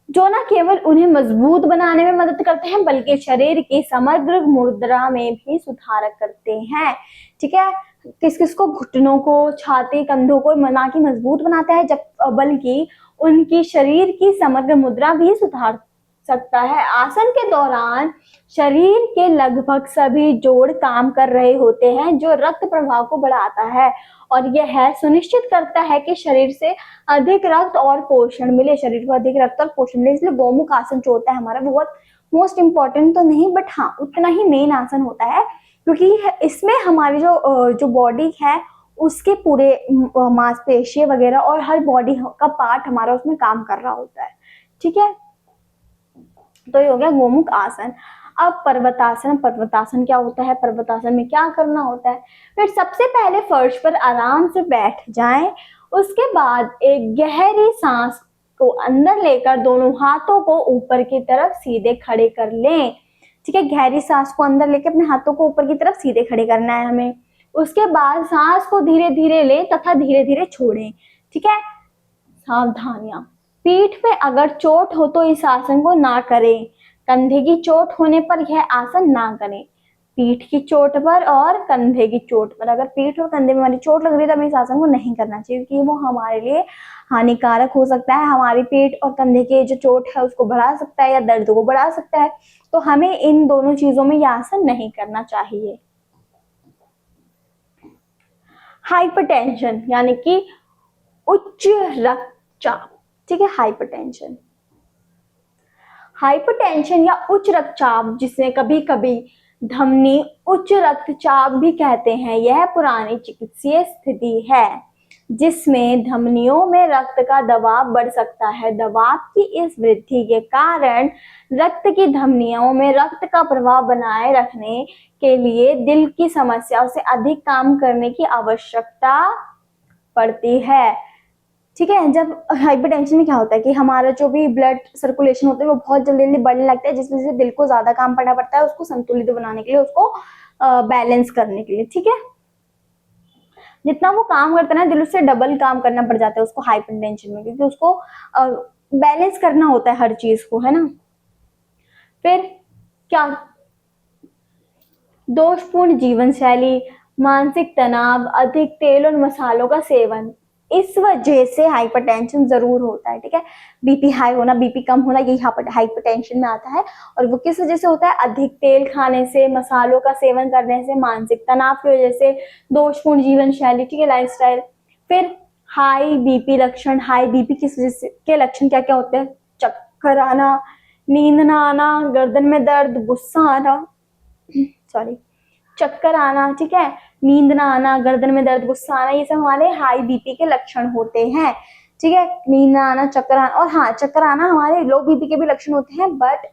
Speaker 1: जो न केवल उन्हें मजबूत बनाने में मदद करते हैं बल्कि शरीर की समग्र मुद्रा में भी सुधार करते हैं। ठीक है, किस किस को? घुटनों को, छाती, कंधों को ना कि मजबूत बनाता है जब बल्कि उनकी शरीर की समग्र मुद्रा भी सुधार सकता है। आसन के दौरान शरीर के लगभग सभी जोड़ काम कर रहे होते हैं जो रक्त प्रवाह को बढ़ाता है और यह सुनिश्चित करता है कि शरीर से अधिक रक्त और पोषण मिले, शरीर को अधिक रक्त और पोषण मिले। इसलिए गोमुख आसन जो होता है हमारा बहुत मोस्ट इंपॉर्टेंट तो नहीं, बट हाँ उतना ही मेन आसन होता है, क्योंकि इसमें हमारी जो बॉडी है उसके पूरे मांसपेशी वगैरह और हर बॉडी का पार्ट हमारा उसमें काम कर रहा होता है। ठीक है, तो ये हो गया गोमुख आसन। अब पर्वतासन। पर्वतासन क्या होता है? पर्वतासन में क्या करना होता है? फिर सबसे पहले फर्श पर आराम से बैठ जाएं, उसके बाद एक गहरी सांस को अंदर लेकर दोनों हाथों को ऊपर की तरफ सीधे खड़े कर लें। ठीक है, गहरी सांस को अंदर लेके अपने हाथों को ऊपर की तरफ सीधे खड़े करना है हमें। उसके बाद सांस को धीरे धीरे लें तथा धीरे धीरे छोड़ें। ठीक है, सावधानियां, पीठ पे अगर चोट हो तो इस आसन को ना करें। कंधे की चोट होने पर यह आसन ना करें। पीठ की चोट पर और कंधे की चोट पर, अगर पीठ और कंधे में हमारी चोट लग रही है तब इस आसन को नहीं करना चाहिए, क्योंकि वो हमारे लिए हानिकारक हो सकता है। हमारी पीठ और कंधे की जो चोट है उसको बढ़ा सकता है या दर्द को बढ़ा सकता है, तो हमें इन दोनों चीजों में यह आसन नहीं करना चाहिए। हाइपरटेंशन यानी कि उच्च रक्तचाप। ठीक है, हाइपरटेंशन। हाइपरटेंशन या उच्च रक्तचाप, जिसे कभी कभी धमनी उच्च रक्तचाप भी कहते हैं, यह पुरानी चिकित्सीय स्थिति है जिसमें धमनियों में रक्त का दबाव बढ़ सकता है। दबाव की इस वृद्धि के कारण रक्त की धमनियों में रक्त का प्रवाह बनाए रखने के लिए दिल की समस्याओं से अधिक काम करने की आवश्यकता पड़ती है। ठीक है, जब हाइपरटेंशन में क्या होता है कि हमारा जो भी ब्लड सर्कुलेशन होता है वो बहुत जल्दी जल्दी बढ़ने लगता है, जिस वजह से दिल को ज्यादा काम करना पड़ता है उसको संतुलित बनाने के लिए, उसको बैलेंस करने के लिए। ठीक है, जितना वो काम करता है ना दिल उससे डबल काम करना पड़ जाता है उसको हाइपरटेंशन में, क्योंकि उसको बैलेंस करना होता है हर चीज को, है ना। फिर क्या? दोषपूर्ण जीवन शैली, मानसिक तनाव, अधिक तेल और मसालों का सेवन, इस वजह से हाइपरटेंशन जरूर होता है। ठीक है, बीपी हाई होना, बीपी कम होना, यही हाइपरटेंशन में आता है। और वो किस वजह से होता है? अधिक तेल खाने से, मसालों का सेवन करने से, मानसिक तनाव की वजह से, दोषपूर्ण जीवन शैली, ठीक है, लाइफस्टाइल। फिर हाई बीपी लक्षण। हाई बीपी किस वजह से के लक्षण क्या क्या होते हैं? चक्कर आना, नींद ना आना, गर्दन में दर्द, गुस्सा आना, सॉरी, चक्कर आना, ठीक है, नींद ना आना, गर्दन में दर्द, गुस्सा आना, ये सब हमारे हाई बीपी के लक्षण होते हैं। ठीक है, नींद ना आना, चक्कर आना, और हाँ चक्कर आना हमारे लो बीपी के भी लक्षण होते हैं, बट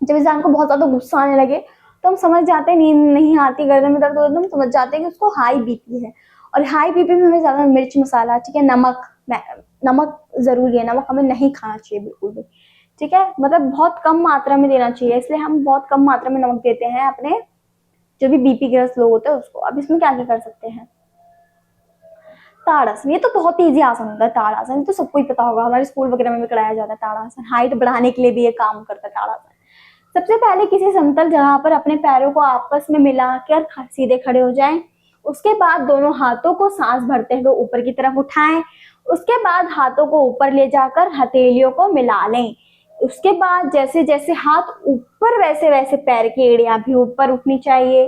Speaker 1: जब इंसान को बहुत ज्यादा गुस्सा आने लगे तो हम समझ जाते हैं, नींद नहीं आती, गर्दन में दर्द होता है, तो हम समझ जाते हैं कि उसको हाई बीपी है। और हाई बीपी में हमें ज्यादा मिर्च मसाला, ठीक है, नमक जरूरी है, नमक हमें नहीं खाना चाहिए बिल्कुल भी। ठीक है, मतलब बहुत कम मात्रा में देना चाहिए, इसलिए हम बहुत कम मात्रा में नमक देते हैं अपने जो भी बीपी ग्रस्त लोग होते हैं उसको। अब इसमें क्या क्या कर सकते हैं? ताड़ासन, ये तो बहुत ईजी आसन होता है। ताड़ासन तो सबको ही पता होगा, हमारे स्कूल वगैरह में भी कराया जाता है ताड़ासन। हाइट बढ़ाने के लिए भी ये काम करता है ताड़ासन। सबसे पहले किसी समतल जगह पर अपने पैरों को आपस में मिलाकर सीधे खड़े हो जाएं। उसके बाद दोनों हाथों को सांस भरते हुए ऊपर की तरफ उठाएं। उसके बाद हाथों को ऊपर ले जाकर हथेलियों को मिला लें। उसके बाद जैसे जैसे हाथ ऊपर वैसे वैसे पैर की एड़ियां भी ऊपर उठनी चाहिए।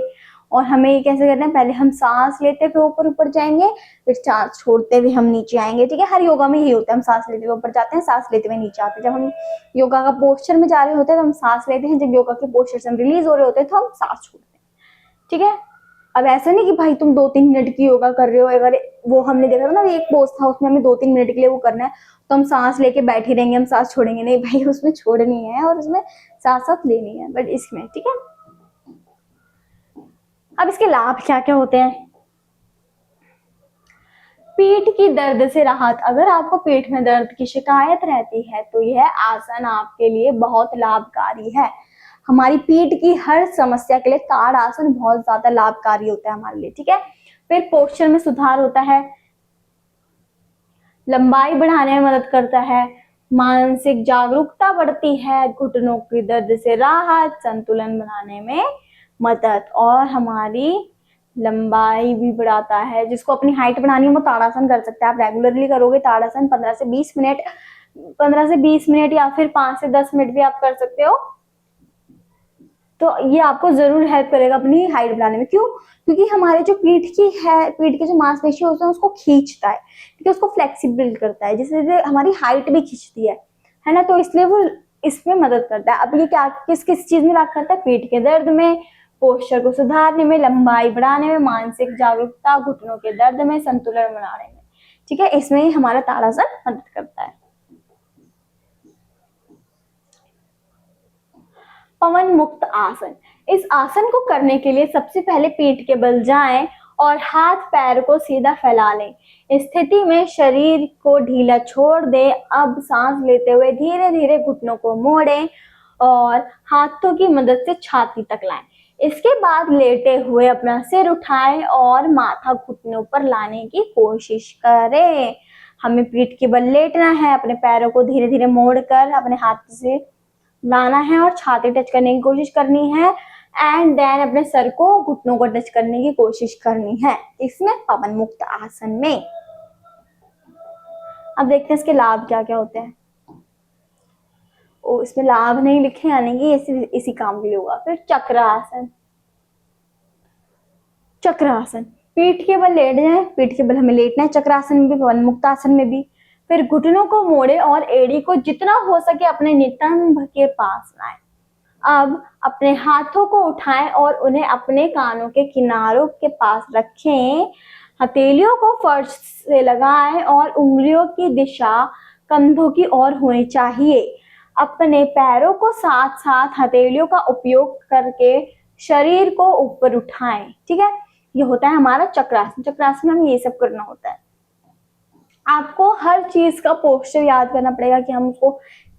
Speaker 1: और हमें ये कैसे करना है? पहले हम सांस लेते हुए ऊपर ऊपर जाएंगे, फिर सांस छोड़ते हुए हम नीचे आएंगे। ठीक है, हर योगा में यही होता है, हम सांस लेते हुए ऊपर जाते हैं, सांस लेते हुए नीचे आते हैं। जब हम योगा का पोस्चर में जा रहे होते हैं तो हम सांस लेते हैं, जब योगा के पोस्चर से हम रिलीज हो रहे होते हैं तो हम सांस छोड़ते हैं। ठीक है, अब ऐसा नहीं कि भाई तुम 2-3 मिनट की योगा कर रहे हो, अगर वो हमने देखा था ना एक पोस्ट था उसमें हमें 2-3 मिनट के लिए वो करना है तो हम सांस लेके बैठे रहेंगे, हम सांस छोड़ेंगे नहीं भाई, उसमें छोड़नी है और उसमें सांस साथ लेनी है, बट इसमें। ठीक है, अब इसके लाभ क्या क्या होते हैं? पीठ की दर्द से राहत। अगर आपको पीठ में दर्द की शिकायत रहती है तो यह आसन आपके लिए बहुत लाभकारी है। हमारी पीठ की हर समस्या के लिए ताड़ासन बहुत ज्यादा लाभकारी होता है हमारे लिए, ठीक है। फिर पोस्चर में सुधार होता है, लंबाई बढ़ाने में मदद करता है, मानसिक जागरूकता बढ़ती है, घुटनों की दर्द से राहत, संतुलन बनाने में मदद, और हमारी लंबाई भी बढ़ाता है। जिसको अपनी हाइट बढ़ानी है वो ताड़ासन कर सकते हैं। आप रेगुलरली करोगे ताड़ासन 15 से 20 मिनट, 15 से 20 मिनट या फिर 5 से 10 मिनट भी आप कर सकते हो। तो ये आपको जरूर हेल्प करेगा अपनी हाइट बढ़ाने में। क्यों? क्योंकि हमारे जो पीठ की जो मांसपेशी होते हैं उसको खींचता है, क्योंकि उसको फ्लेक्सिबल करता है, जिससे हमारी हाइट भी खींचती है ना। तो इसलिए वो इसमें मदद करता है। अब ये क्या किस किस चीज में लाभ करता है? पीठ के दर्द में, पोस्चर को सुधारने में, लंबाई बढ़ाने में, मानसिक जागरूकता, घुटनों के दर्द में, संतुलन बनाने में, ठीक है। इसमें हमारा ताड़ासन मदद करता है। पवन मुक्त आसन। इस आसन को करने के लिए सबसे पहले पीठ के बल जाएं और हाथ पैर को सीधा फैला लें। इस स्थिति में शरीर को ढीला छोड़ दें। अब सांस लेते हुए धीरे धीरे घुटनों को मोड़ें और हाथों की मदद से छाती तक लाएं। इसके बाद लेटे हुए अपना सिर उठाएं और माथा घुटनों पर लाने की कोशिश करें। हमें पीठ के बल लेटना है, अपने पैरों को धीरे धीरे मोड़कर अपने हाथ से लाना है और छाती टच करने की कोशिश करनी है, एंड देन अपने सर को घुटनों को टच करने की कोशिश करनी है इसमें पवन मुक्त आसन में। अब देखते हैं इसके लाभ क्या क्या होते हैं। इसमें लाभ नहीं लिखे, यानी कि इसी काम के लिए होगा। फिर चक्रासन। चक्रासन, पीठ के बल लेट जाए, पीठ के बल हमें लेटना है चक्रासन में भी, पवन मुक्त आसन में भी। फिर घुटनों को मोड़े और एड़ी को जितना हो सके अपने नितंब के पास लाएं। अब अपने हाथों को उठाएं और उन्हें अपने कानों के किनारों के पास रखें। हथेलियों को फर्श से लगाएं और उंगलियों की दिशा कंधों की ओर होनी चाहिए। अपने पैरों को साथ साथ हथेलियों का उपयोग करके शरीर को ऊपर उठाएं, ठीक है। ये होता है हमारा चक्रासन। चक्रासन में हमें ये सब करना होता है। आपको हर चीज का पोस्चर याद करना पड़ेगा कि हम उसको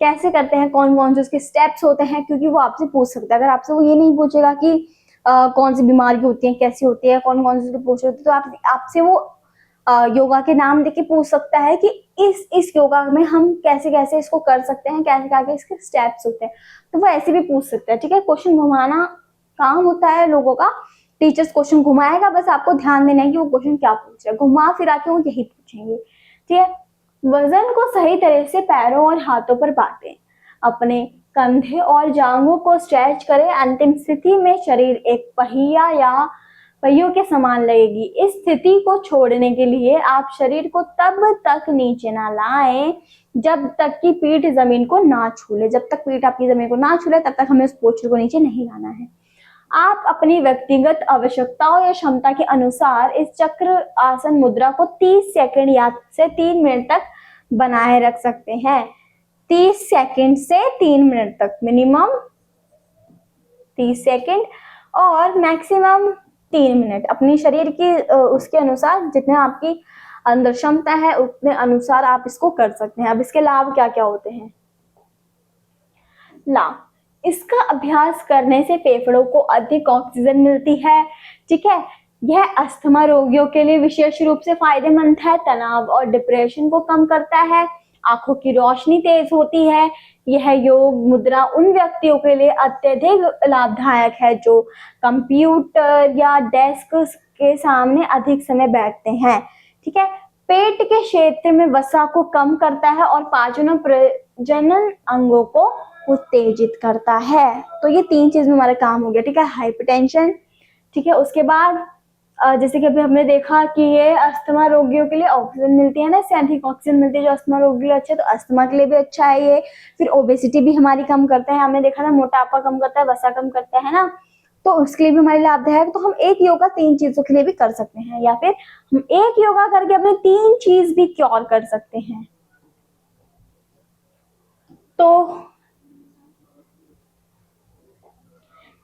Speaker 1: कैसे करते हैं, कौन कौन से उसके स्टेप्स होते हैं, क्योंकि वो आपसे पूछ सकता है। अगर आपसे वो ये नहीं पूछेगा कि कौन सी बीमारी होती है, कैसी होती है, कौन कौन से उसके पोस्चर होते हैं, तो आपसे वो योगा के नाम देके पूछ सकता है कि इस योगा में हम कैसे कैसे इसको कर सकते हैं, कैसे कैसे इसके स्टेप्स होते हैं। तो वो ऐसे भी पूछ सकता है, ठीक है। क्वेश्चन घुमाना काम होता है लोगों का। टीचर्स क्वेश्चन घुमाएगा, बस आपको ध्यान देना है कि वो क्वेश्चन क्या पूछ रहा है। घुमा फिरा के वो यही पूछेंगे, ठीक है। वजन को सही तरह से पैरों और हाथों पर बांटें। अपने कंधे और जांघों को स्ट्रेच करें। अंतिम स्थिति में शरीर एक पहिया या पहियों के समान लगेगी। इस स्थिति को छोड़ने के लिए आप शरीर को तब तक नीचे ना लाएं जब तक कि पीठ जमीन को ना छू ले। जब तक पीठ आपकी जमीन को ना छू ले तब तक हमें उस पोस्चर को नीचे नहीं लाना है। आप अपनी व्यक्तिगत आवश्यकताओं या क्षमता के अनुसार इस चक्र आसन मुद्रा को 30 सेकंड या से 3 मिनट तक बनाए रख सकते हैं। 30 सेकंड से 3 मिनट तक, मिनिमम 30 सेकंड और मैक्सिमम 3 मिनट। अपनी शरीर की उसके अनुसार, जितने आपकी अंदर क्षमता है उतने अनुसार आप इसको कर सकते हैं। अब इसके लाभ क्या क्या होते हैं? लाभ, इसका अभ्यास करने से फेफड़ों को अधिक ऑक्सीजन मिलती है, ठीक है। यह अस्थमा रोगियों के लिए विशेष रूप से फायदेमंद है। तनाव और डिप्रेशन को कम करता है। आंखों की रोशनी तेज होती है। यह योग मुद्रा उन व्यक्तियों के लिए अत्यधिक लाभदायक है जो कंप्यूटर या डेस्क के सामने अधिक समय बैठते हैं, ठीक है। पेट के क्षेत्र में वसा को कम करता है और पाचन और प्रजनन अंगों को उत्तेजित करता है। तो ये 3 चीज में हमारा काम हो गया, ठीक है। हाइपरटेंशन, ठीक है। उसके बाद जैसे कि अभी हमने देखा कि ये अस्थमा रोगियों के लिए ऑक्सीजन मिलती है ना, इससे अधिक ऑक्सीजन मिलती है जो अस्थमा रोगियों के लिए अच्छा है, तो अस्थमा के लिए भी अच्छा है ये। फिर ओबेसिटी भी हमारी कम करता है, हमने देखा था मोटापा कम करता है, वसा कम करता है ना, तो उसके लिए भी हमारे लाभदायक है। तो हम एक योगा 3 चीजों के लिए भी कर सकते हैं, या फिर हम एक योगा करके अपने 3 चीज भी क्योर कर सकते हैं। तो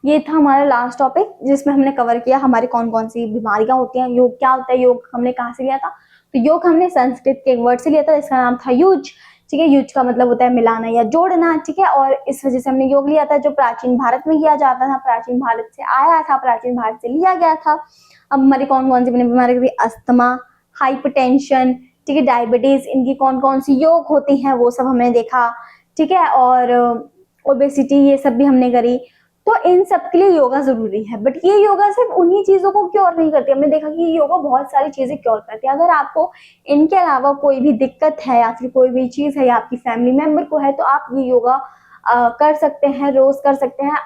Speaker 1: ये था हमारा लास्ट टॉपिक जिसमें हमने कवर किया हमारी कौन कौन सी बीमारियां होती हैं, योग क्या होता है, योग हमने कहाँ से लिया था, तो योग हमने संस्कृत के एक वर्ड से लिया था, इसका नाम था युज। ठीक है, युज का मतलब होता है मिलाना या जोड़ना। ठीक है, और इस वजह से हमने योग लिया था, जो प्राचीन भारत में किया जाता था, प्राचीन भारत से आया था, प्राचीन भारत से लिया गया था। अब हमारी कौन कौन सी बीमारी थी, अस्थमा, हाइपरटेंशन, ठीक है, डायबिटीज, इनकी कौन कौन सी योग होती हैं वो सब हमने देखा। ठीक है, और ओबेसिटी, ये सब भी हमने करी। तो इन सब के लिए योगा जरूरी है, बट ये योगा सिर्फ उन्हीं चीजों को क्योर नहीं करती, हमने देखा कि ये योगा बहुत सारी चीजें क्योर करती है। अगर आपको इनके अलावा कोई भी दिक्कत है या फिर कोई भी चीज है या आपकी फैमिली मेंबर को है, तो आप ये योगा कर सकते हैं, रोज कर सकते हैं।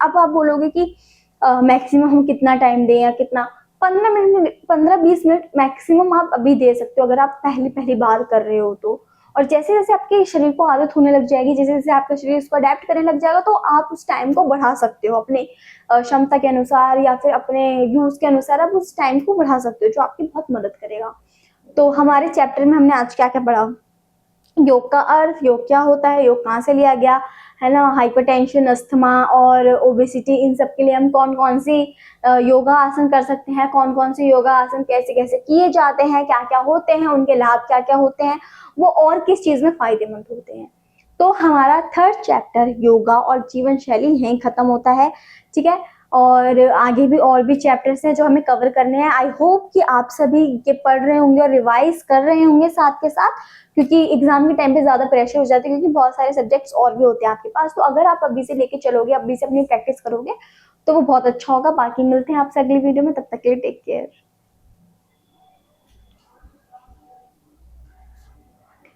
Speaker 1: अब आप बोलोगे कि मैक्सिमम हम कितना टाइम दें या कितना, 15 मिनट, 15-20 मिनट मैक्सिमम आप अभी दे सकते हो, अगर आप पहली पहली बार कर रहे हो तो। और जैसे जैसे आपके शरीर को आदत होने लग जाएगी, जैसे जैसे आपका शरीर इसको अडेप्ट करने लग जाएगा, तो आप उस टाइम को बढ़ा सकते हो अपने क्षमता के अनुसार या फिर अपने यूज के अनुसार। आप उस टाइम को बढ़ा सकते हो, जो आपकी बहुत मदद करेगा। तो हमारे चैप्टर में हमने आज क्या क्या पढ़ा, योग का अर्थ, योग क्या होता है, योग कहाँ से लिया गया है ना, हाइपरटेंशन, अस्थमा और ओबेसिटी, इन सब के लिए हम कौन कौन सी योगा आसन कर सकते हैं, कौन कौन से योगा आसन कैसे कैसे किए जाते हैं, क्या क्या होते हैं, उनके लाभ क्या क्या होते हैं, वो और किस चीज में फायदेमंद होते हैं। तो हमारा थर्ड चैप्टर योगा और जीवन शैली यहीं खत्म होता है। ठीक है, और आगे भी और भी चैप्टर्स हैं जो हमें कवर करने हैं। आई होप कि आप सभी ये पढ़ रहे होंगे और रिवाइज कर रहे होंगे साथ के साथ, क्योंकि एग्जाम के टाइम पे ज्यादा प्रेशर हो जाता है, क्योंकि बहुत सारे सब्जेक्ट्स और भी होते हैं आपके पास। तो अगर आप अभी से लेके चलोगे, अभी से अपनी प्रैक्टिस करोगे, तो वो बहुत अच्छा होगा। बाकी मिलते हैं आपसे अगली वीडियो में, तब तक के लिए टेक केयर।